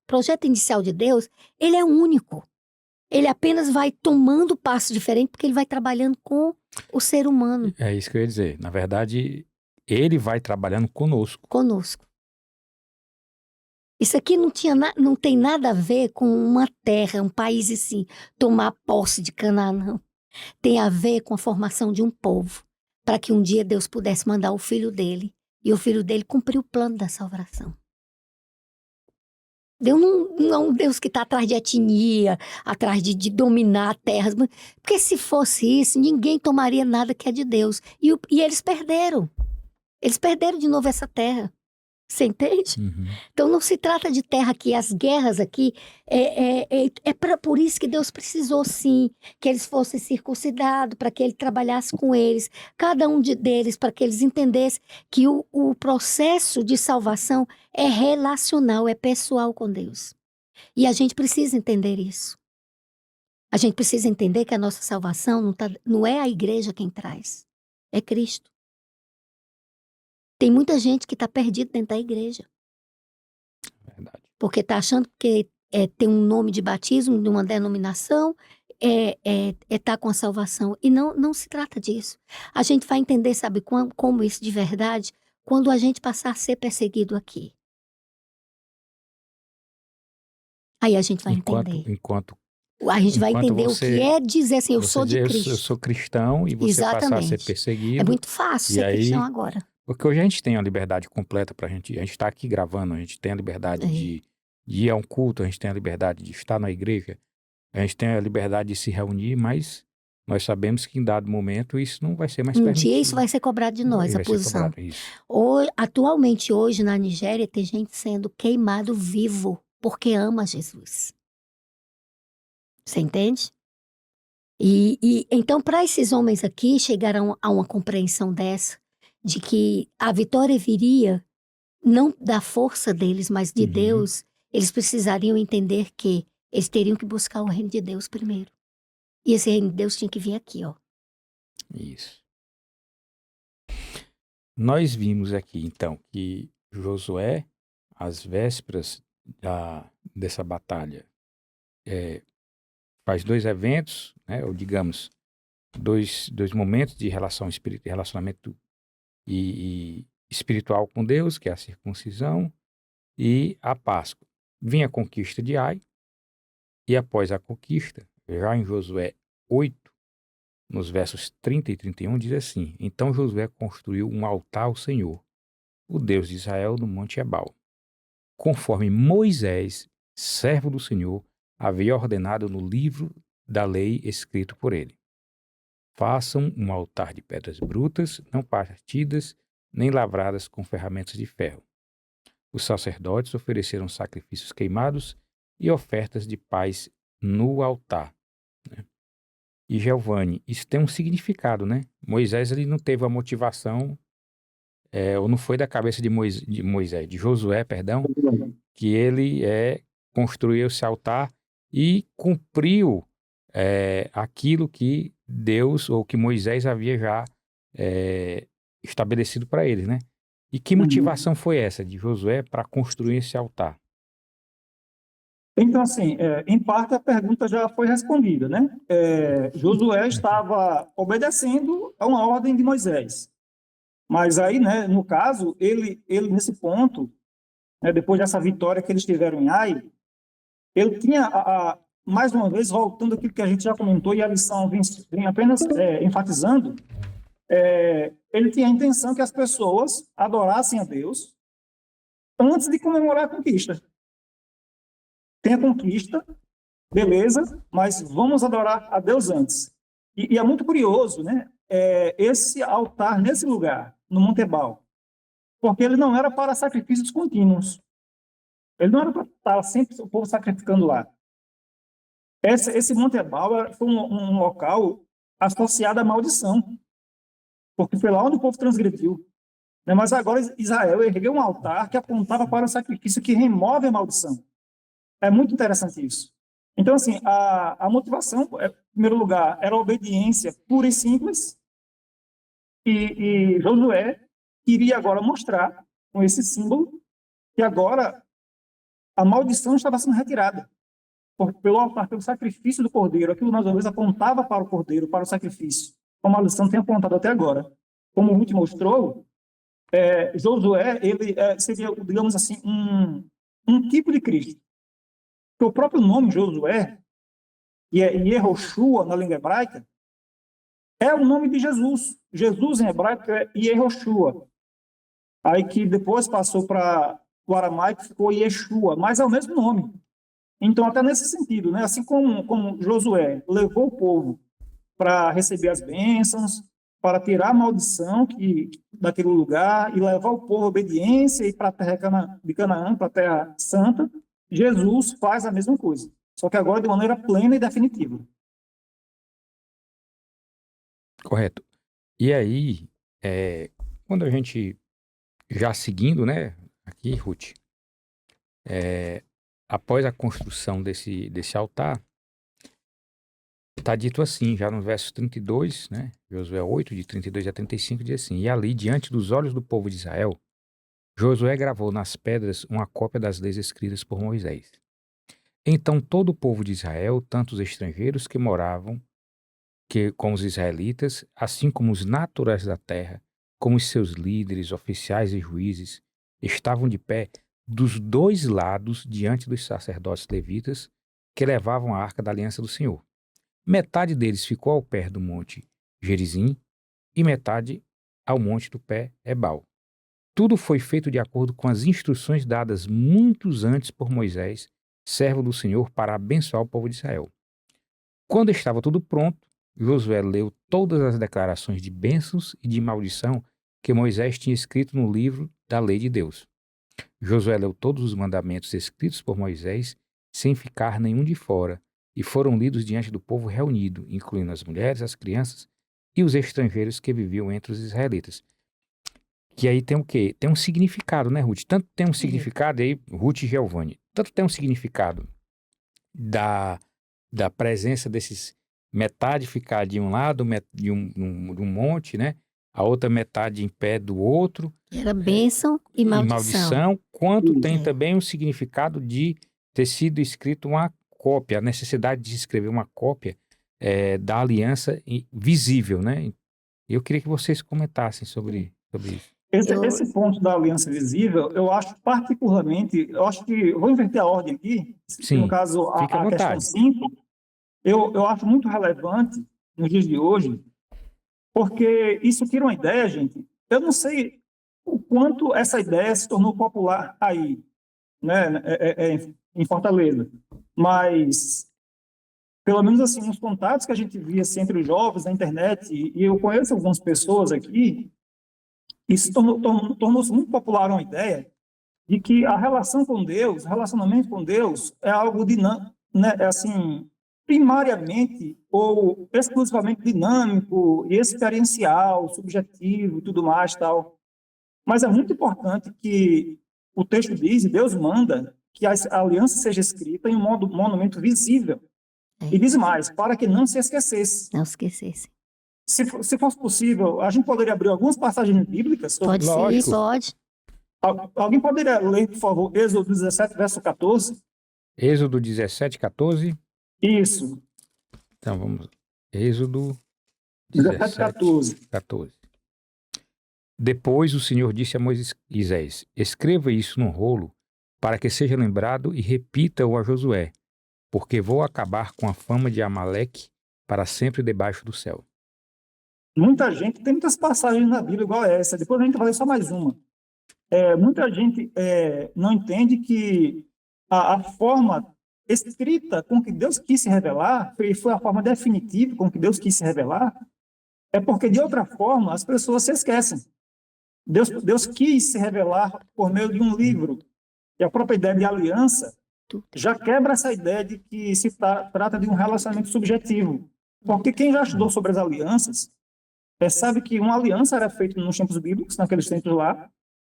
projeto inicial de Deus, ele é único. Ele apenas vai tomando passo diferente porque ele vai trabalhando com o ser humano. É isso que eu ia dizer. Na verdade, ele vai trabalhando conosco. Conosco. Isso aqui não tem nada a ver com uma terra, um país assim, tomar posse de Canaã, não. Tem a ver com a formação de um povo, para que um dia Deus pudesse mandar o filho dele, e o filho dele cumpriu o plano da salvação. Deus não é um Deus que está atrás de etnia, atrás de dominar terras, porque se fosse isso, ninguém tomaria nada que é de Deus. E eles perderam. Eles perderam de novo essa terra. Você entende? Uhum. Então não se trata de terra aqui, as guerras aqui, por isso que Deus precisou sim, que eles fossem circuncidados, para que ele trabalhasse com eles, cada um deles, para que eles entendessem que o processo de salvação é relacional, é pessoal com Deus. E a gente precisa entender isso. A gente precisa entender que a nossa salvação não é a igreja quem traz, é Cristo. Tem muita gente que está perdida dentro da igreja. Verdade. Porque está achando que tem um nome de batismo de uma denominação, tá com a salvação. E não se trata disso. A gente vai entender, sabe, como isso de verdade, quando a gente passar a ser perseguido aqui. Aí a gente vai entender. A gente vai entender o que é dizer assim, eu sou de Cristo. Eu sou cristão e você passar a ser perseguido. É muito fácil ser cristão agora. Porque hoje a gente tem a liberdade completa pra gente. A gente está aqui gravando, a gente tem a liberdade de ir a um culto, a gente tem a liberdade de estar na igreja, a gente tem a liberdade de se reunir, mas nós sabemos que em dado momento isso não vai ser mais permitido. Um dia isso vai ser cobrado de nós, a posição. Atualmente, hoje, na Nigéria, tem gente sendo queimado vivo porque ama Jesus. Você entende? E então, para esses homens aqui chegaram a uma compreensão dessa, de que a vitória viria não da força deles, mas de Deus, eles precisariam entender que eles teriam que buscar o reino de Deus primeiro. E esse reino de Deus tinha que vir aqui, ó. Isso. Nós vimos aqui, então, que Josué, às vésperas dessa batalha, faz 2 eventos, né, ou digamos, dois momentos de relacionamento e espiritual com Deus, que é a circuncisão e a Páscoa. Vinha a conquista de Ai, e após a conquista, já em Josué 8, nos versos 30 e 31, diz assim: Então Josué construiu um altar ao Senhor, o Deus de Israel, no Monte Ebal, conforme Moisés, servo do Senhor, havia ordenado no livro da lei escrito por ele. Façam um altar de pedras brutas, não partidas, nem lavradas com ferramentas de ferro. Os sacerdotes ofereceram sacrifícios queimados e ofertas de paz no altar. Né? E Giovanni, isso tem um significado, né? Moisés, ele não teve a motivação, ou não foi da cabeça de Josué, perdão, que ele construiu esse altar e cumpriu aquilo que Deus, ou que Moisés havia já estabelecido para eles, né? E que motivação foi essa de Josué para construir esse altar? Então, assim, em parte a pergunta já foi respondida, né? Josué estava obedecendo a uma ordem de Moisés. Mas aí, né, no caso, ele nesse ponto, né, depois dessa vitória que eles tiveram em Ai, ele tinha, mais uma vez, voltando aquilo que a gente já comentou, e a lição vem apenas enfatizando, ele tinha a intenção que as pessoas adorassem a Deus antes de comemorar a conquista. Tem a conquista, beleza, mas vamos adorar a Deus antes. E é muito curioso, né? Esse altar nesse lugar, no Monte Ebal, porque ele não era para sacrifícios contínuos. Ele não era para estar sempre o povo sacrificando lá. Esse Monte Ebal foi um local associado à maldição, porque foi lá onde o povo transgrediu. Né? Mas agora Israel ergueu um altar que apontava para o sacrifício que remove a maldição. É muito interessante isso. Então, assim, a motivação, em primeiro lugar, era a obediência pura e simples, e Josué queria agora mostrar, com esse símbolo, que agora a maldição estava sendo retirada. pelo altar, pelo sacrifício do cordeiro. Aquilo mais uma vez apontava para o cordeiro, para o sacrifício, como a lição tem apontado até agora. Como o Ruth mostrou, Josué, ele seria, digamos assim, um tipo de Cristo. Porque o próprio nome Josué, e é Yehoshua na língua hebraica, é o nome de Jesus. Jesus em hebraico é Yehoshua. Aí que depois passou para o aramaico, ficou Yeshua, mas é o mesmo nome. Então, até nesse sentido, né? Assim como Josué levou o povo para receber as bênçãos, para tirar a maldição daquele lugar e levar o povo à obediência e para a terra de Canaã, para a terra santa, Jesus faz a mesma coisa, só que agora de maneira plena e definitiva. Correto. E aí, quando a gente, já seguindo, né, aqui, Ruth, após a construção desse altar, está dito assim, já no verso 32, né, Josué 8, de 32 a 35, diz assim: E ali, diante dos olhos do povo de Israel, Josué gravou nas pedras uma cópia das leis escritas por Moisés. Então todo o povo de Israel, tanto os estrangeiros que moravam com os israelitas, assim como os naturais da terra, como os seus líderes, oficiais e juízes, estavam de pé dos dois lados diante dos sacerdotes levitas que levavam a arca da aliança do Senhor. Metade deles ficou ao pé do monte Gerizim e metade ao monte do pé Ebal. Tudo foi feito de acordo com as instruções dadas muitos antes por Moisés, servo do Senhor, para abençoar o povo de Israel. Quando estava tudo pronto, Josué leu todas as declarações de bênçãos e de maldição que Moisés tinha escrito no livro da lei de Deus. Josué leu todos os mandamentos escritos por Moisés, sem ficar nenhum de fora, e foram lidos diante do povo reunido, incluindo as mulheres, as crianças e os estrangeiros que viviam entre os israelitas. Que aí tem o quê? Tem um significado, né, Ruth? Tanto tem um significado aí, Ruth e Giovanni, tanto tem um significado da presença desses, metade ficar de um lado de um monte, né? A outra metade em pé do outro. Era bênção e maldição. Quanto tem também o significado de ter sido escrito uma cópia, a necessidade de escrever uma cópia da aliança visível, né? Eu queria que vocês comentassem sobre isso. Esse ponto da aliança visível, eu acho particularmente, eu vou inverter a ordem aqui, Sim, no caso a questão 5, eu acho muito relevante nos dias de hoje, porque isso tira uma ideia, gente. Eu não sei o quanto essa ideia se tornou popular aí, né, em Fortaleza, mas pelo menos assim, nos contatos que a gente via assim, entre os jovens na internet, e eu conheço algumas pessoas aqui, isso tornou-se muito popular uma ideia de que a relação com Deus, o relacionamento com Deus é algo dinâmico, né, assim, primariamente ou exclusivamente dinâmico e experiencial, subjetivo, tudo mais, tal. Mas é muito importante que o texto diz, e Deus manda, que a aliança seja escrita em um monumento visível. E diz mais, para que não se esquecesse. Não esquecesse. Se fosse possível, a gente poderia abrir algumas passagens bíblicas? Pode ser, pode. Alguém poderia ler, por favor, Êxodo 17, verso 14? Êxodo 17, 14? Isso. Então vamos. Êxodo 17, 14. Depois o Senhor disse a Moisés: Escreva isso num rolo, para que seja lembrado, e repita-o a Josué, porque vou acabar com a fama de Amaleque para sempre debaixo do céu. Muita gente, tem muitas passagens na Bíblia igual essa, depois a gente vai ler só mais uma. Muita gente não entende que a forma escrita com que Deus quis se revelar, foi a forma definitiva com que Deus quis se revelar, é porque de outra forma as pessoas se esquecem. Deus quis se revelar por meio de um livro, e a própria ideia de aliança já quebra essa ideia de que se trata de um relacionamento subjetivo. Porque quem já estudou sobre as alianças sabe que uma aliança era feita nos tempos bíblicos, naqueles tempos lá,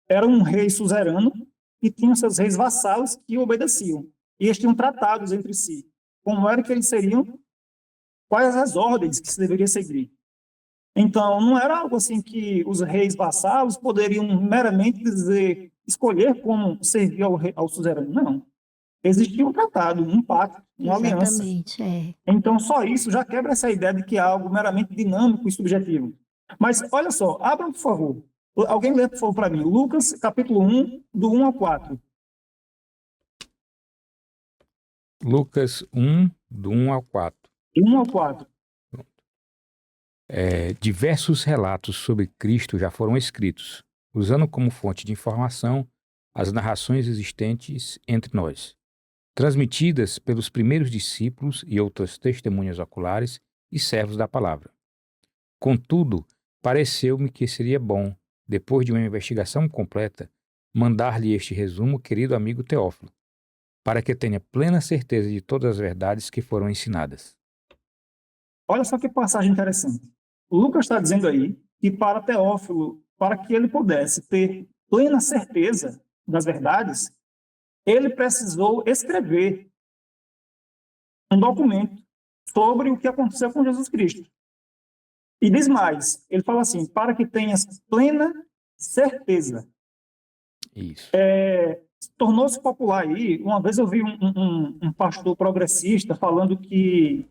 era um rei suzerano e tinha seus reis vassalos que obedeciam. E eles tinham tratados entre si. Como era que eles seriam, quais as ordens que se deveria seguir. Então, não era algo assim que os reis vassalos poderiam meramente escolher como servir ao suzerano, não. Existia um tratado, um pacto, uma aliança. Exatamente, Então, só isso já quebra essa ideia de que é algo meramente dinâmico e subjetivo. Mas, olha só, abram, por favor. Alguém lê, por favor, para mim. Lucas, capítulo 1, do 1 ao 4. Lucas 1, do 1 ao 4. Do 1 ao 4. Diversos relatos sobre Cristo já foram escritos, usando como fonte de informação as narrações existentes entre nós, transmitidas pelos primeiros discípulos e outras testemunhas oculares e servos da palavra. Contudo, pareceu-me que seria bom, depois de uma investigação completa, mandar-lhe este resumo, querido amigo Teófilo, para que tenha plena certeza de todas as verdades que foram ensinadas. Olha só que passagem interessante. O Lucas está dizendo aí que para Teófilo, para que ele pudesse ter plena certeza das verdades, ele precisou escrever um documento sobre o que aconteceu com Jesus Cristo. E diz mais, ele fala assim, para que tenhas plena certeza. Isso. Tornou-se popular aí, uma vez eu vi um pastor progressista falando que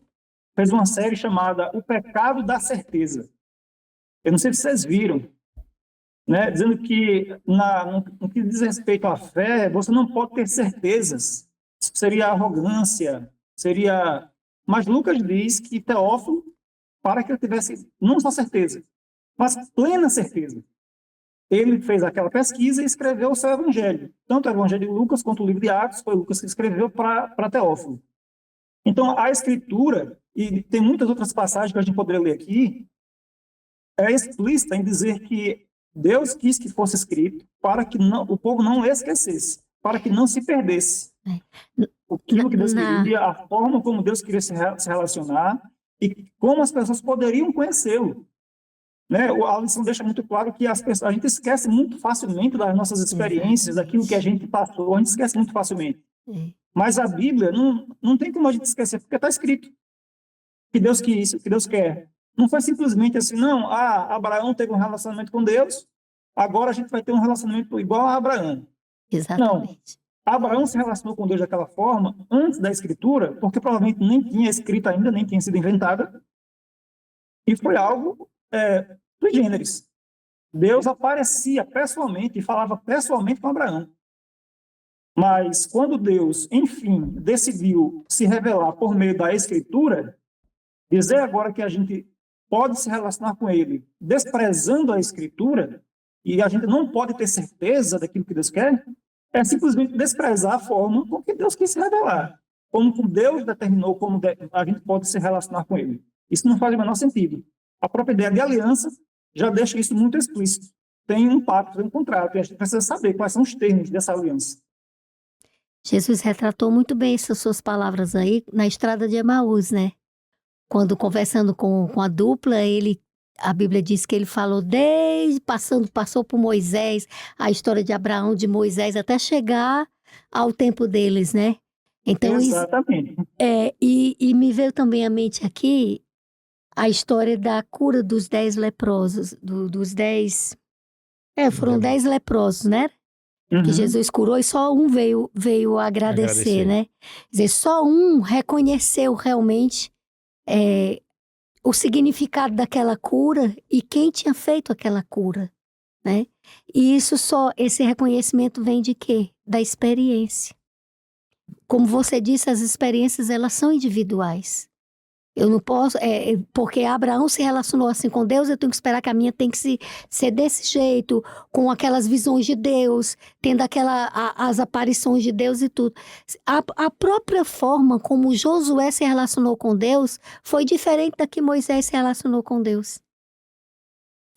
fez uma série chamada O Pecado da Certeza. Eu não sei se vocês viram, né? Dizendo que no que diz respeito à fé, você não pode ter certezas. Isso seria arrogância, seria... Mas Lucas diz que Teófilo, para que ele tivesse não só certeza, mas plena certeza, ele fez aquela pesquisa e escreveu o seu evangelho. Tanto o evangelho de Lucas quanto o livro de Atos, foi Lucas que escreveu para Teófilo. Então, a escritura, e tem muitas outras passagens que a gente poderia ler aqui, é explícita em dizer que Deus quis que fosse escrito para que o povo não esquecesse, para que não se perdesse. Aquilo que Deus queria, a forma como Deus queria se relacionar e como as pessoas poderiam conhecê-lo. Né? A lição deixa muito claro que a gente esquece muito facilmente das nossas experiências, daquilo que a gente passou, a gente esquece muito facilmente. Mas a Bíblia não tem como a gente esquecer, porque está escrito que Deus quis isso, que Deus quer. Não foi simplesmente assim, não, Abraão teve um relacionamento com Deus, agora a gente vai ter um relacionamento igual a Abraão. Exatamente. Não, Abraão se relacionou com Deus daquela forma antes da Escritura, porque provavelmente nem tinha escrita ainda, nem tinha sido inventada, e foi algo sui generis. Deus aparecia pessoalmente e falava pessoalmente com Abraão. Mas quando Deus, enfim, decidiu se revelar por meio da Escritura, dizer agora que a gente pode se relacionar com Ele desprezando a Escritura, e a gente não pode ter certeza daquilo que Deus quer, é simplesmente desprezar a forma com que Deus quis se revelar, como Deus determinou como a gente pode se relacionar com Ele. Isso não faz o menor sentido. A própria ideia de aliança já deixa isso muito explícito. Tem um pacto, tem um contrato, e a gente precisa saber quais são os termos dessa aliança. Jesus retratou muito bem essas suas palavras aí na estrada de Emaús, né? Quando conversando com a dupla, a Bíblia diz que ele falou passou por Moisés, a história de Abraão, de Moisés, até chegar ao tempo deles, né? Então, exatamente. E me veio também à mente aqui a história da cura dos 10 leprosos, dos 10... foram 10 leprosos, né? Que Jesus curou e só um veio agradecer, né? Quer dizer, só um reconheceu realmente o significado daquela cura e quem tinha feito aquela cura, né? E esse reconhecimento vem de quê? Da experiência. Como você disse, as experiências, elas são individuais. Eu não posso, porque Abraão se relacionou assim com Deus, eu tenho que esperar que a minha tem que ser desse jeito, com aquelas visões de Deus, tendo as aparições de Deus e tudo. A própria forma como Josué se relacionou com Deus foi diferente da que Moisés se relacionou com Deus.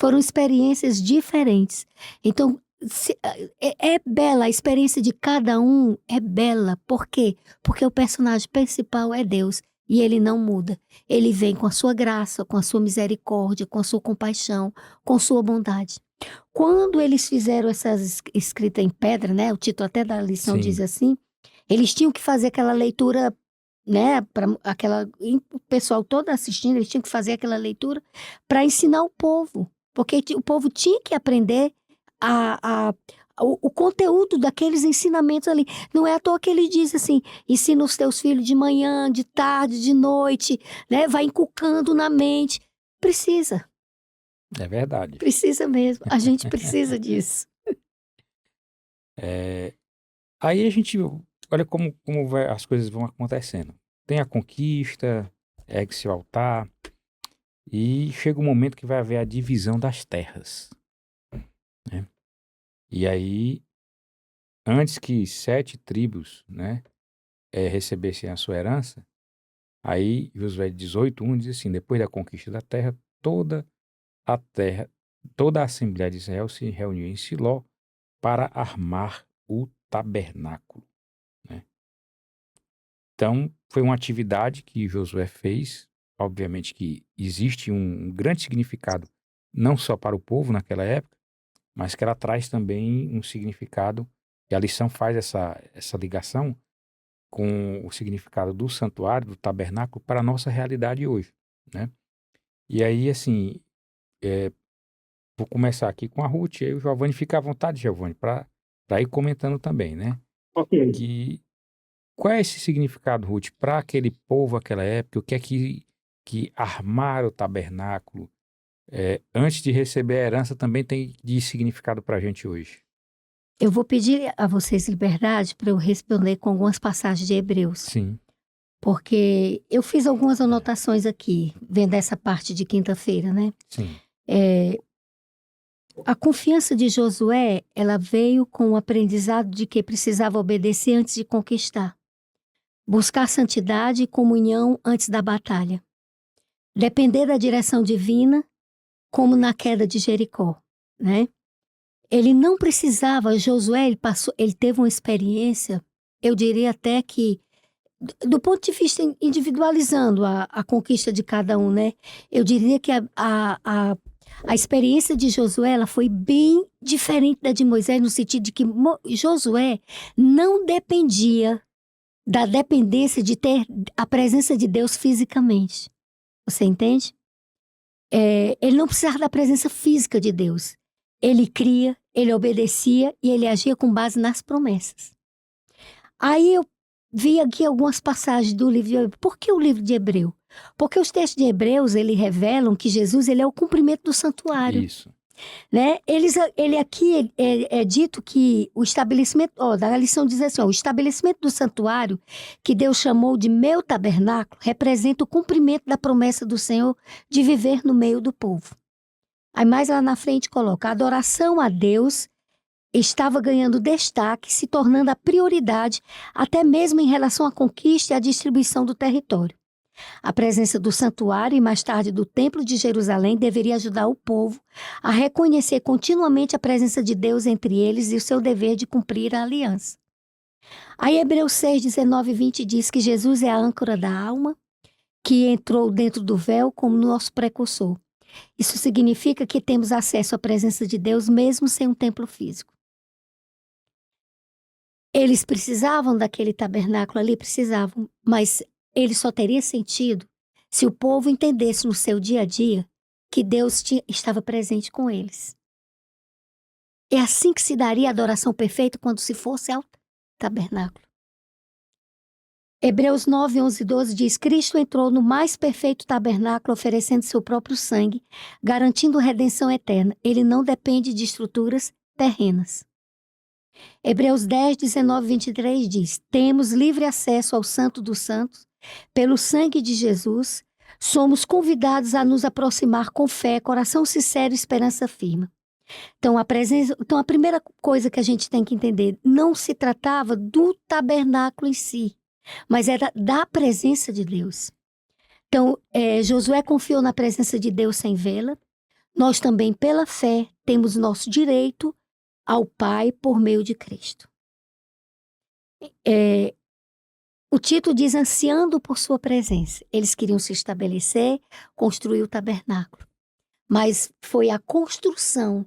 Foram experiências diferentes. Então, é bela, a experiência de cada um é bela. Por quê? Porque o personagem principal é Deus. E ele não muda. Ele vem com a sua graça, com a sua misericórdia, com a sua compaixão, com sua bondade. Quando eles fizeram essas escritas em pedra, né? O título até da lição diz assim, eles tinham que fazer aquela leitura, né? O pessoal todo assistindo, eles tinham que fazer aquela leitura para ensinar o povo. Porque o povo tinha que aprender o conteúdo daqueles ensinamentos ali. Não é à toa que ele diz assim, ensina os teus filhos de manhã, de tarde, de noite, né? Vai inculcando na mente. Precisa. É verdade. Precisa mesmo. A gente precisa disso. Aí a gente olha como as coisas vão acontecendo. Tem a conquista, ergue-se o altar, e chega um momento que vai haver a divisão das terras, né? E aí, antes que 7 tribos, né, recebessem a sua herança, aí Josué 18:1 diz assim: depois da conquista da terra, toda a terra, toda a Assembleia de Israel se reuniu em Siló para armar o tabernáculo, né? Então, foi uma atividade que Josué fez. Obviamente que existe um grande significado, não só para o povo naquela época, mas que ela traz também um significado, e a lição faz essa ligação com o significado do santuário, do tabernáculo, para a nossa realidade hoje, né? E aí, assim, vou começar aqui com a Ruth, e aí o Giovanni fica à vontade, Giovanni, para ir comentando também, né? Ok. Qual é esse significado, Ruth, para aquele povo, aquela época? O que é que armar o tabernáculo, antes de receber a herança, também tem de significado para a gente hoje? Eu vou pedir a vocês liberdade para eu responder com algumas passagens de Hebreus. Sim, Porque eu fiz algumas anotações aqui, vendo essa parte de quinta-feira, né? sim, A confiança de Josué, ela veio com o aprendizado de que precisava obedecer antes de conquistar. Buscar santidade e comunhão antes da batalha. Depender da direção divina, como na queda de Jericó, né? Ele não precisava, Josué, ele teve uma experiência, eu diria até que, do ponto de vista individualizando a conquista de cada um, né? Eu diria que a experiência de Josué, ela foi bem diferente da de Moisés, no sentido de que Josué não dependia da dependência de ter a presença de Deus fisicamente. Você entende? Ele não precisava da presença física de Deus. Ele cria, ele obedecia e ele agia com base nas promessas. Aí eu vi aqui algumas passagens do livro de Hebreu. Por que o livro de Hebreu? Porque os textos de Hebreus, ele revelam que Jesus, ele é o cumprimento do santuário. isso. Né? Ele aqui é dito que o estabelecimento, da lição diz assim, o estabelecimento do santuário, que Deus chamou de meu tabernáculo, representa o cumprimento da promessa do Senhor de viver no meio do povo. Aí mais lá na frente coloca, a adoração a Deus estava ganhando destaque, se tornando a prioridade, até mesmo em relação à conquista e à distribuição do território. A presença do santuário e mais tarde do Templo de Jerusalém deveria ajudar o povo a reconhecer continuamente a presença de Deus entre eles e o seu dever de cumprir a aliança. Aí Hebreus 6, 19 e 20 diz que Jesus é a âncora da alma, que entrou dentro do véu como nosso precursor. Isso significa que temos acesso à presença de Deus mesmo sem um templo físico. Eles precisavam daquele tabernáculo ali? Precisavam, mas ele só teria sentido se o povo entendesse no seu dia a dia que Deus estava presente com eles. É assim que se daria a adoração perfeita quando se fosse ao tabernáculo. Hebreus 9, 11 e 12 diz, Cristo entrou no mais perfeito tabernáculo oferecendo seu próprio sangue, garantindo redenção eterna. Ele não depende de estruturas terrenas. Hebreus 10, 19 e 23 diz, temos livre acesso ao Santo dos Santos, pelo sangue de Jesus, somos convidados a nos aproximar com fé, coração sincero e esperança firme. Então a primeira coisa que a gente tem que entender, não se tratava do tabernáculo em si, mas era da presença de Deus. Então, Josué confiou na presença de Deus sem vê-la. Nós também, pela fé, temos nosso direito ao Pai por meio de Cristo. O título diz ansiando por sua presença. Eles queriam se estabelecer, construir o tabernáculo. Mas foi a construção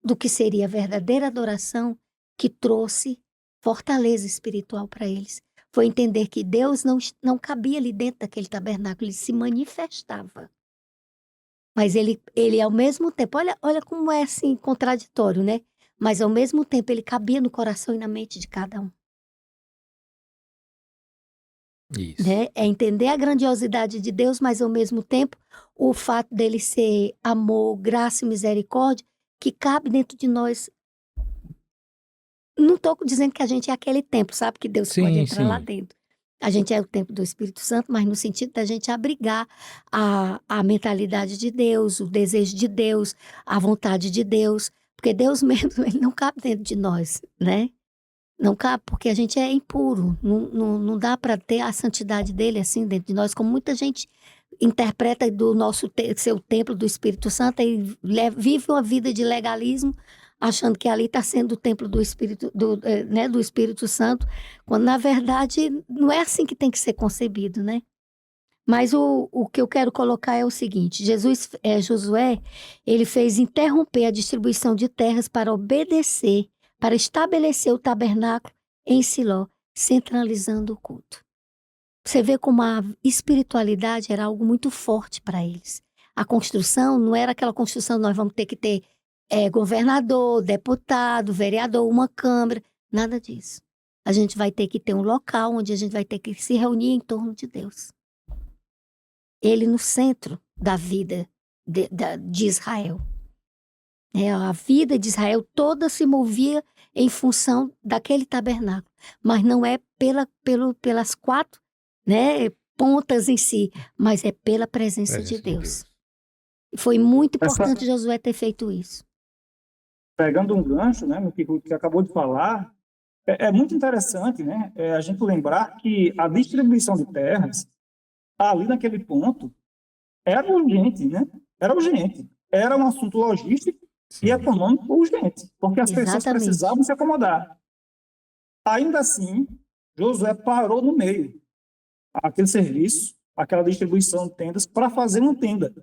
do que seria a verdadeira adoração que trouxe fortaleza espiritual para eles. Foi entender que Deus não cabia ali dentro daquele tabernáculo, ele se manifestava. Mas ele ao mesmo tempo, olha como é assim contraditório, né? mas ao mesmo tempo ele cabia no coração e na mente de cada um. Isso. Né? É entender a grandiosidade de Deus, mas ao mesmo tempo o fato dele ser amor, graça e misericórdia, que cabe dentro de nós. Não estou dizendo que a gente é aquele templo, sabe? Que Deus pode Sim, entrar lá sim. dentro. A gente é o templo do Espírito Santo, mas no sentido da gente abrigar a mentalidade de Deus, o desejo de Deus, a vontade de Deus. Porque Deus mesmo, ele não cabe dentro de nós, né? Não cabe, porque a gente é impuro. Não dá para ter a santidade dele assim dentro de nós, como muita gente interpreta do nosso seu templo do Espírito Santo e vive uma vida de legalismo, achando que ali está sendo o templo do Espírito, né, do Espírito Santo, quando na verdade não é assim que tem que ser concebido, né? Mas o que eu quero colocar é o seguinte: Josué, ele fez interromper a distribuição de terras para obedecer, para estabelecer o tabernáculo em Siló, centralizando o culto. Você vê como a espiritualidade era algo muito forte para eles. A construção não era aquela construção, nós vamos ter que ter governador, deputado, vereador, uma câmara, nada disso. A gente vai ter que ter um local onde a gente vai ter que se reunir em torno de Deus. Ele no centro da vida de Israel. A vida de Israel toda se movia em função daquele tabernáculo, mas não é pelas quatro, né, pontas em si, mas é pela presença de Deus. Foi muito importante Josué ter feito isso. Pegando um gancho, né, no que você acabou de falar, é muito interessante, né, a gente lembrar que a distribuição de terras ali naquele ponto era urgente, né? Era urgente. Era um assunto logístico e econômico urgente, porque as pessoas precisavam se acomodar. Ainda assim, Josué parou no meio aquele serviço, aquela distribuição de tendas, para fazer uma tenda,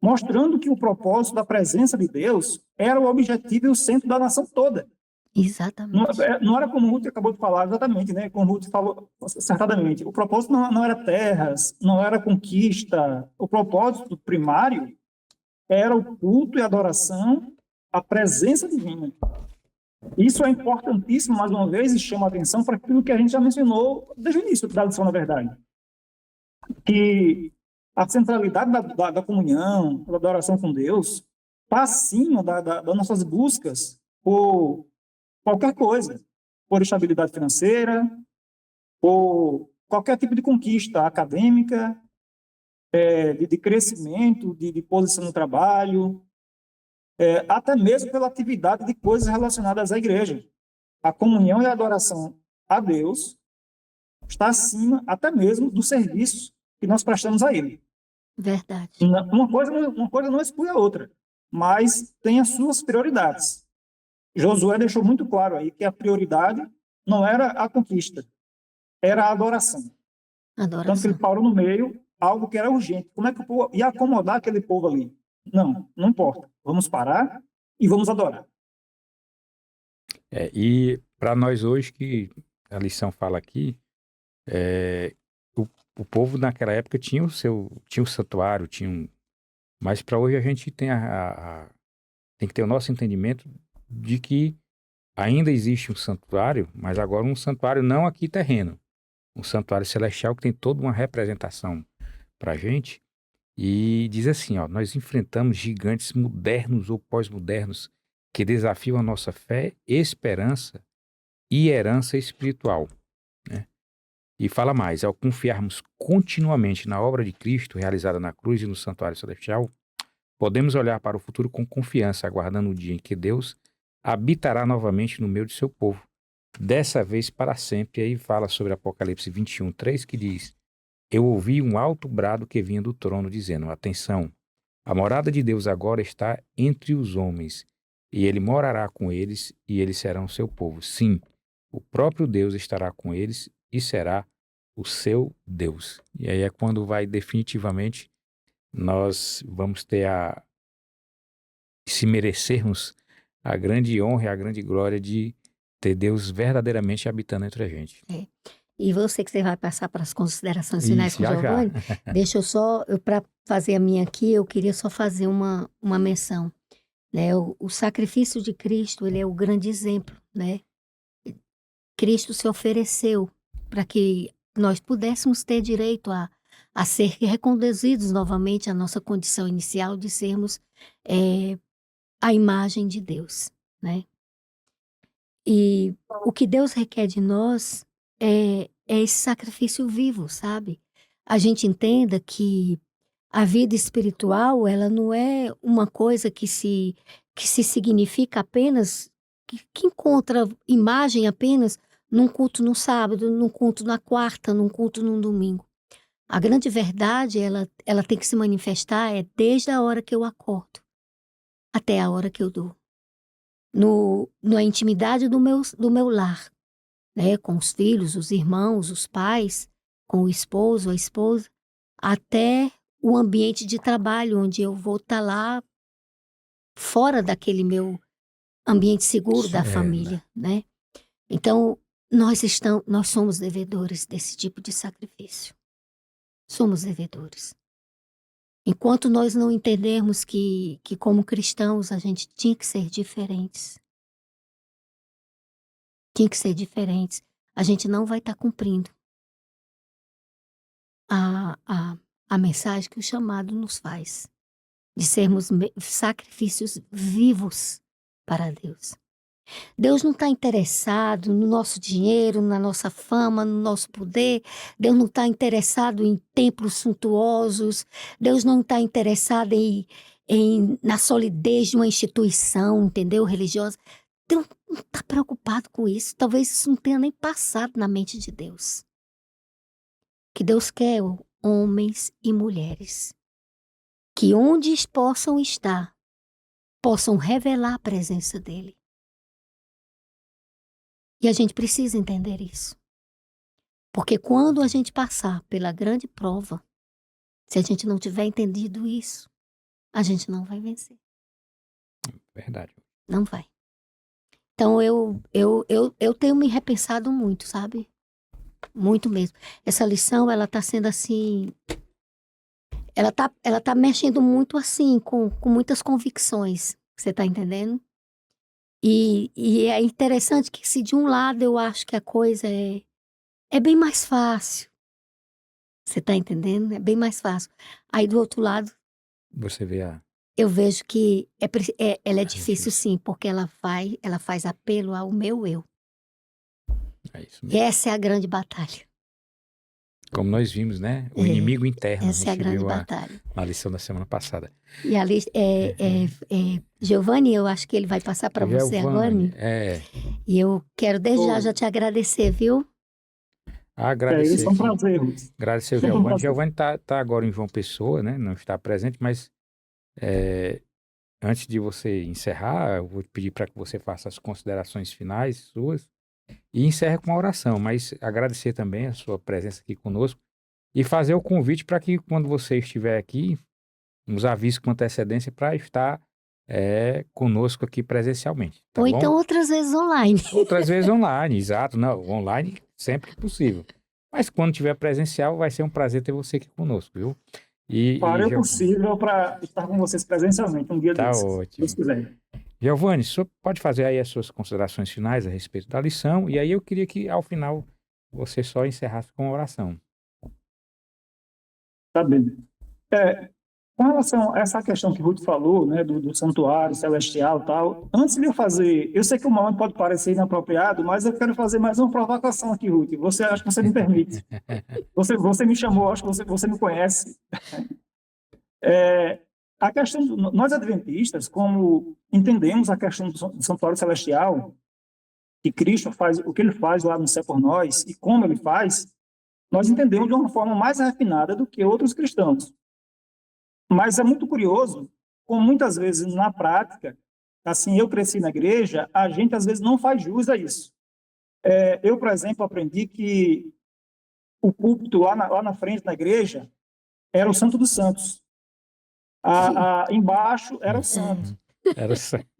mostrando que o propósito da presença de Deus era o objetivo e o centro da nação toda. Exatamente. Não era como o Ruth acabou de falar, exatamente, né? Como o Ruth falou acertadamente. O propósito não era terras, não era conquista. O propósito primário era o culto e adoração à presença divina. Isso é importantíssimo, mais uma vez, e chama a atenção para aquilo que a gente já mencionou desde o início da lição, na verdade. Que a centralidade da comunhão, da adoração com Deus, está acima das nossas buscas por qualquer coisa, por estabilidade financeira, por qualquer tipo de conquista acadêmica, de crescimento, de posição no trabalho, até mesmo pela atividade de coisas relacionadas à igreja. A comunhão e a adoração a Deus está acima até mesmo do serviço que nós prestamos a Ele. Verdade. Uma coisa não exclui a outra, mas tem as suas prioridades. Josué deixou muito claro aí que a prioridade não era a conquista, era a adoração. Tanto que ele parou no meio, algo que era urgente. Como é que o povo ia acomodar aquele povo ali? Não importa. Vamos parar e vamos adorar. E para nós hoje, que a lição fala aqui, o povo naquela época tinha o santuário, mas para hoje a gente tem tem que ter o nosso entendimento de que ainda existe um santuário, mas agora um santuário não aqui terreno, um santuário celestial que tem toda uma representação para a gente. E diz assim, nós enfrentamos gigantes modernos ou pós-modernos que desafiam a nossa fé, esperança e herança espiritual, né? E fala mais: ao confiarmos continuamente na obra de Cristo realizada na cruz e no santuário celestial, podemos olhar para o futuro com confiança, aguardando o dia em que Deus habitará novamente no meio de seu povo, dessa vez para sempre. E aí fala sobre Apocalipse 21:3, que diz: eu ouvi um alto brado que vinha do trono, dizendo: atenção, a morada de Deus agora está entre os homens, e ele morará com eles, e eles serão seu povo. Sim, o próprio Deus estará com eles e será o seu Deus. E aí é quando vai definitivamente nós vamos ter se merecermos a grande honra e a grande glória de ter Deus verdadeiramente habitando entre a gente. E você vai passar para as considerações finais com o Giovanni, deixa eu só, para fazer a minha aqui, eu queria só fazer uma menção. né? O sacrifício de Cristo, ele é o grande exemplo, né? Cristo se ofereceu para que nós pudéssemos ter direito a ser reconduzidos novamente à nossa condição inicial de sermos a imagem de Deus, né? E o que Deus requer de nós é esse sacrifício vivo, sabe? A gente entenda que a vida espiritual, ela não é uma coisa que se significa apenas, que encontra imagem apenas num culto no sábado, num culto na quarta, num culto num domingo. A grande verdade, ela tem que se manifestar desde a hora que eu acordo até a hora que eu durmo. Na intimidade do meu lar, né? Com os filhos, os irmãos, os pais, com o esposo, a esposa, até o ambiente de trabalho, onde eu vou estar lá fora daquele meu ambiente seguro da família, né? Então, nós somos devedores desse tipo de sacrifício. Somos devedores. Enquanto nós não entendermos que como cristãos a gente tinha que ser diferentes, a gente não vai estar cumprindo a mensagem que o chamado nos faz, de sermos sacrifícios vivos para Deus. Deus não está interessado no nosso dinheiro, na nossa fama, no nosso poder. Deus não está interessado em templos suntuosos. Deus não está interessado na solidez de uma instituição, entendeu? Religiosa. Deus não está preocupado com isso. Talvez isso não tenha nem passado na mente de Deus. O que Deus quer, homens e mulheres, que onde possam estar, possam revelar a presença dEle. E a gente precisa entender isso. Porque quando a gente passar pela grande prova, se a gente não tiver entendido isso, a gente não vai vencer. Verdade. Não vai. Então eu tenho me repensado muito, sabe? Muito mesmo. Essa lição, ela tá sendo assim... Ela tá mexendo muito assim, com muitas convicções. Você tá entendendo? E é interessante que se de um lado eu acho que a coisa é bem mais fácil. Você tá entendendo? É bem mais fácil. Aí do outro lado, Você vê eu vejo que ela é difícil sim, porque ela faz apelo ao meu eu. É isso E mesmo. essa é a grande batalha. Como nós vimos, né? O inimigo interno. Essa é a grande viu batalha. na lição da semana passada. E ali, Giovanni, eu acho que ele vai passar para você agora. E eu quero desde já te agradecer, viu? Agradecer isso é um prazer. Agradecer o Giovanni. Giovanni tá agora em João Pessoa, né? Não está presente, mas antes de você encerrar, eu vou pedir para que você faça as considerações finais suas e encerre com uma oração, mas agradecer também a sua presença aqui conosco e fazer o convite para que quando você estiver aqui, nos avise com antecedência para estar conosco aqui presencialmente. Tá Ou bom? então outras vezes online. Outras vezes online, exato. Não, online sempre que possível. Mas quando tiver presencial, vai ser um prazer ter você aqui conosco, viu? Farei o possível para estar com vocês presencialmente um dia desses. Tá ótimo. Se quiser. Giovanni, o senhor pode fazer aí as suas considerações finais a respeito da lição, e aí eu queria que, ao final, você só encerrasse com uma oração. Tá bem. Com relação a essa questão que o Ruth falou, né, do santuário celestial e tal, antes de eu fazer, eu sei que o momento pode parecer inapropriado, mas eu quero fazer mais uma provocação aqui, Ruth. Acho que você me permite. Você me chamou, acho que você me conhece. A questão, nós adventistas, como entendemos a questão do santuário celestial, que Cristo faz, o que ele faz lá no céu por nós e como ele faz, nós entendemos de uma forma mais refinada do que outros cristãos. Mas é muito curioso, como muitas vezes na prática, assim, eu cresci na igreja, a gente às vezes não faz jus a isso. Eu, por exemplo, aprendi que o púlpito lá na frente da igreja era o Santo dos Santos. Embaixo era o santo.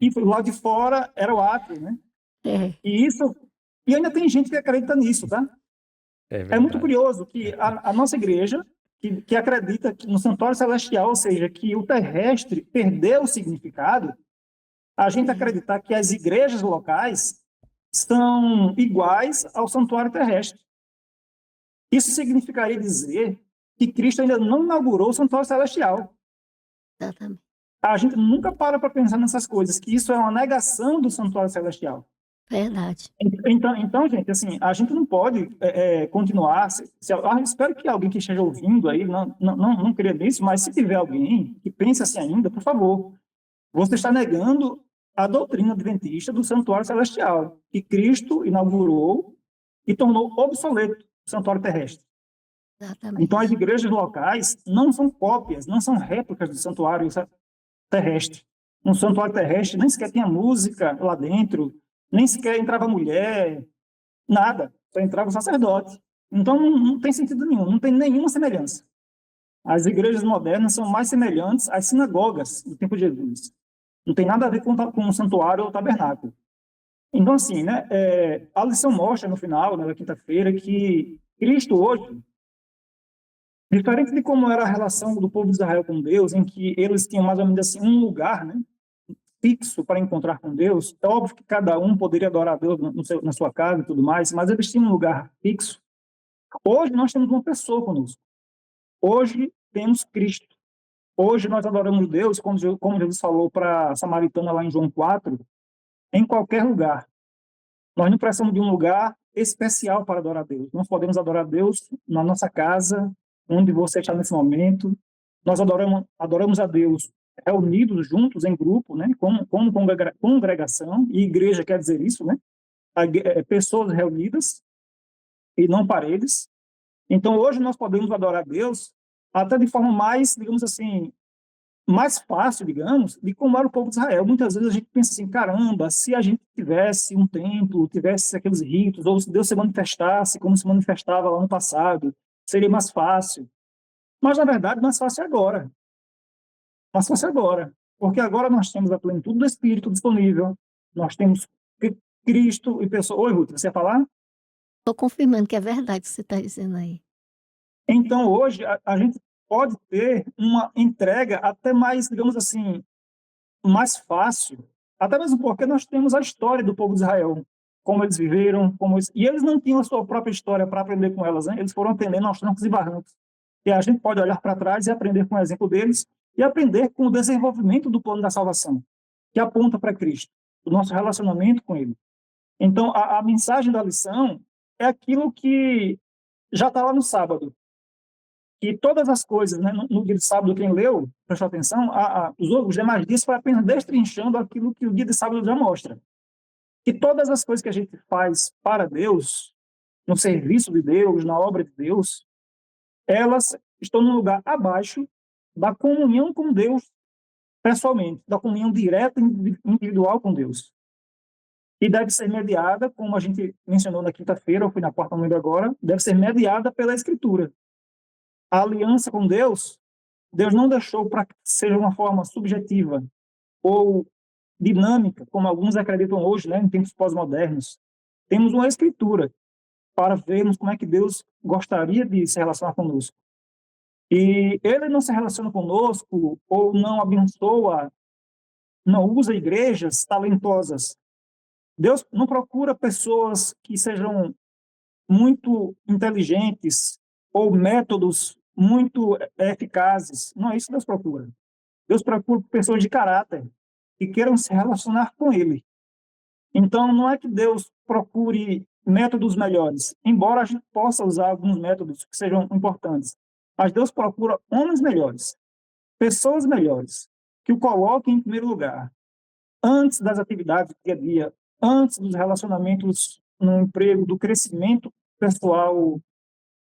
E lá de fora era o átrio, né? E ainda tem gente que acredita nisso, tá? É muito curioso que a nossa igreja, que acredita que no santuário celestial, ou seja, que o terrestre perdeu o significado, a gente acreditar que as igrejas locais são iguais ao santuário terrestre. Isso significaria dizer que Cristo ainda não inaugurou o santuário celestial. Exatamente. A gente nunca para pensar nessas coisas, que isso é uma negação do santuário celestial. Verdade. Então, gente, assim, a gente não pode continuar. Espero que alguém que esteja ouvindo aí não creia nisso, mas se tiver alguém que pense assim ainda, por favor, você está negando a doutrina adventista do santuário celestial, que Cristo inaugurou e tornou obsoleto o santuário terrestre. Exatamente. Então, as igrejas locais não são cópias, não são réplicas do santuário terrestre. No santuário terrestre nem sequer tinha música lá dentro, nem sequer entrava mulher, nada, só entrava o sacerdote. Então não tem sentido nenhum, não tem nenhuma semelhança. As igrejas modernas são mais semelhantes às sinagogas do tempo de Jesus. Não tem nada a ver com o santuário ou o tabernáculo. Então, assim, né, a lição mostra no final, na quinta-feira, que Cristo hoje, diferente de como era a relação do povo de Israel com Deus, em que eles tinham mais ou menos assim um lugar, né, fixo para encontrar com Deus. É óbvio que cada um poderia adorar a Deus na sua casa e tudo mais, mas eles tinham um lugar fixo. Hoje nós temos uma pessoa conosco. Hoje temos Cristo. Hoje nós adoramos Deus, como Jesus falou para a samaritana lá em João 4, em qualquer lugar. Nós não precisamos de um lugar especial para adorar a Deus. Nós podemos adorar a Deus na nossa casa, onde você está nesse momento. Nós adoramos a Deus reunidos juntos em grupo, né, como congregação, e igreja quer dizer isso, né, pessoas reunidas e não paredes. Então, hoje nós podemos adorar a Deus até de forma mais, digamos assim, mais fácil, digamos, de como era o povo de Israel. Muitas vezes a gente pensa assim, caramba, se a gente tivesse um templo, tivesse aqueles ritos, ou se Deus se manifestasse como se manifestava lá no passado, seria mais fácil. Mas, na verdade, mais fácil é agora. Mais fácil é agora. Porque agora nós temos a plenitude do Espírito disponível, nós temos Cristo e pessoas... Oi, Ruth, você ia falar? Estou confirmando que é verdade o que você está dizendo aí. Então, hoje, a gente pode ter uma entrega até mais, digamos assim, mais fácil, até mesmo porque nós temos a história do povo de Israel, como eles viveram, e eles não tinham a sua própria história para aprender com elas, né? Eles foram aprendendo aos trancos e barrancos. E a gente pode olhar para trás e aprender com o exemplo deles e aprender com o desenvolvimento do plano da salvação, que aponta para Cristo, o nosso relacionamento com Ele. Então, a mensagem da lição é aquilo que já está lá no sábado. E todas as coisas, né, no dia de sábado, quem leu, prestou atenção, os demais dias foi apenas destrinchando aquilo que o dia de sábado já mostra. Que todas as coisas que a gente faz para Deus, no serviço de Deus, na obra de Deus, elas estão num lugar abaixo da comunhão com Deus pessoalmente, da comunhão direta e individual com Deus. E deve ser mediada, como a gente mencionou na quinta-feira, eu fui na quarta, não lembro agora, deve ser mediada pela Escritura. A aliança com Deus não deixou para que seja uma forma subjetiva ou dinâmica, como alguns acreditam hoje, né, em tempos pós-modernos. Temos uma escritura para vermos como é que Deus gostaria de se relacionar conosco. E Ele não se relaciona conosco ou não abençoa, não usa igrejas talentosas. Deus não procura pessoas que sejam muito inteligentes ou métodos muito eficazes. Não é isso que Deus procura. Deus procura pessoas de caráter que queiram se relacionar com Ele. Então, não é que Deus procure métodos melhores, embora a gente possa usar alguns métodos que sejam importantes. Mas Deus procura homens melhores, pessoas melhores, que o coloquem em primeiro lugar, antes das atividades do dia a dia, antes dos relacionamentos no emprego, do crescimento pessoal,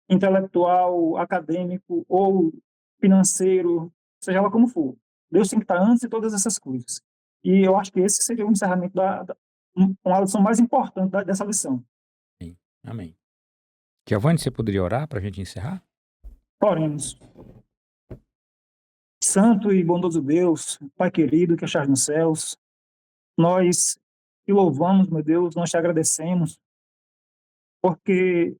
intelectual, acadêmico ou financeiro, seja lá como for. Deus tem que estar antes de todas essas coisas. E eu acho que esse seria o encerramento uma lição mais importante dessa lição. Amém. Amém. Giovanni, você poderia orar para a gente encerrar? Oremos. Santo e bondoso Deus, Pai querido que estás nos céus, nós te louvamos, meu Deus, nós te agradecemos, porque,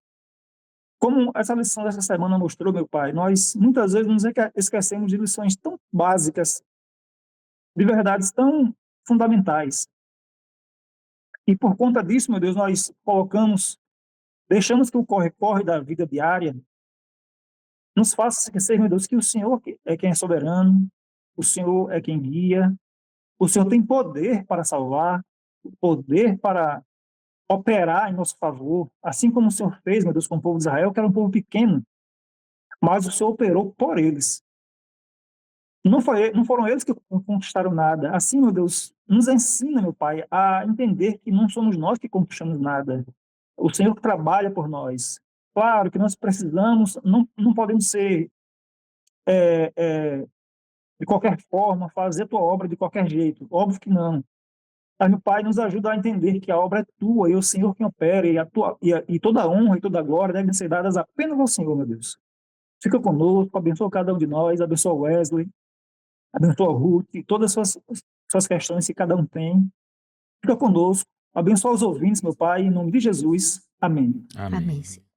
como essa lição dessa semana mostrou, meu Pai, nós muitas vezes nos esquecemos de lições tão básicas, de verdades tão fundamentais. E por conta disso, meu Deus, nós deixamos que o corre-corre da vida diária nos faça esquecer, meu Deus, que o Senhor é quem é soberano, o Senhor é quem guia, o Senhor tem poder para salvar, poder para operar em nosso favor, assim como o Senhor fez, meu Deus, com o povo de Israel, que era um povo pequeno, mas o Senhor operou por eles. Não foram eles que conquistaram nada. Assim, meu Deus, nos ensina, meu Pai, a entender que não somos nós que conquistamos nada. O Senhor trabalha por nós. Claro que nós precisamos, não podemos ser de qualquer forma, fazer a tua obra de qualquer jeito. Óbvio que não. Mas, meu Pai, nos ajuda a entender que a obra é tua e o Senhor quem opera, e toda a honra e toda a glória devem ser dadas apenas ao Senhor, meu Deus. Fica conosco, abençoa cada um de nós, abençoa Wesley, abençoa Ruth, e todas as suas questões que cada um tem. Fica conosco, abençoa os ouvintes, meu Pai, em nome de Jesus. Amém. Amém. Amém, Senhor.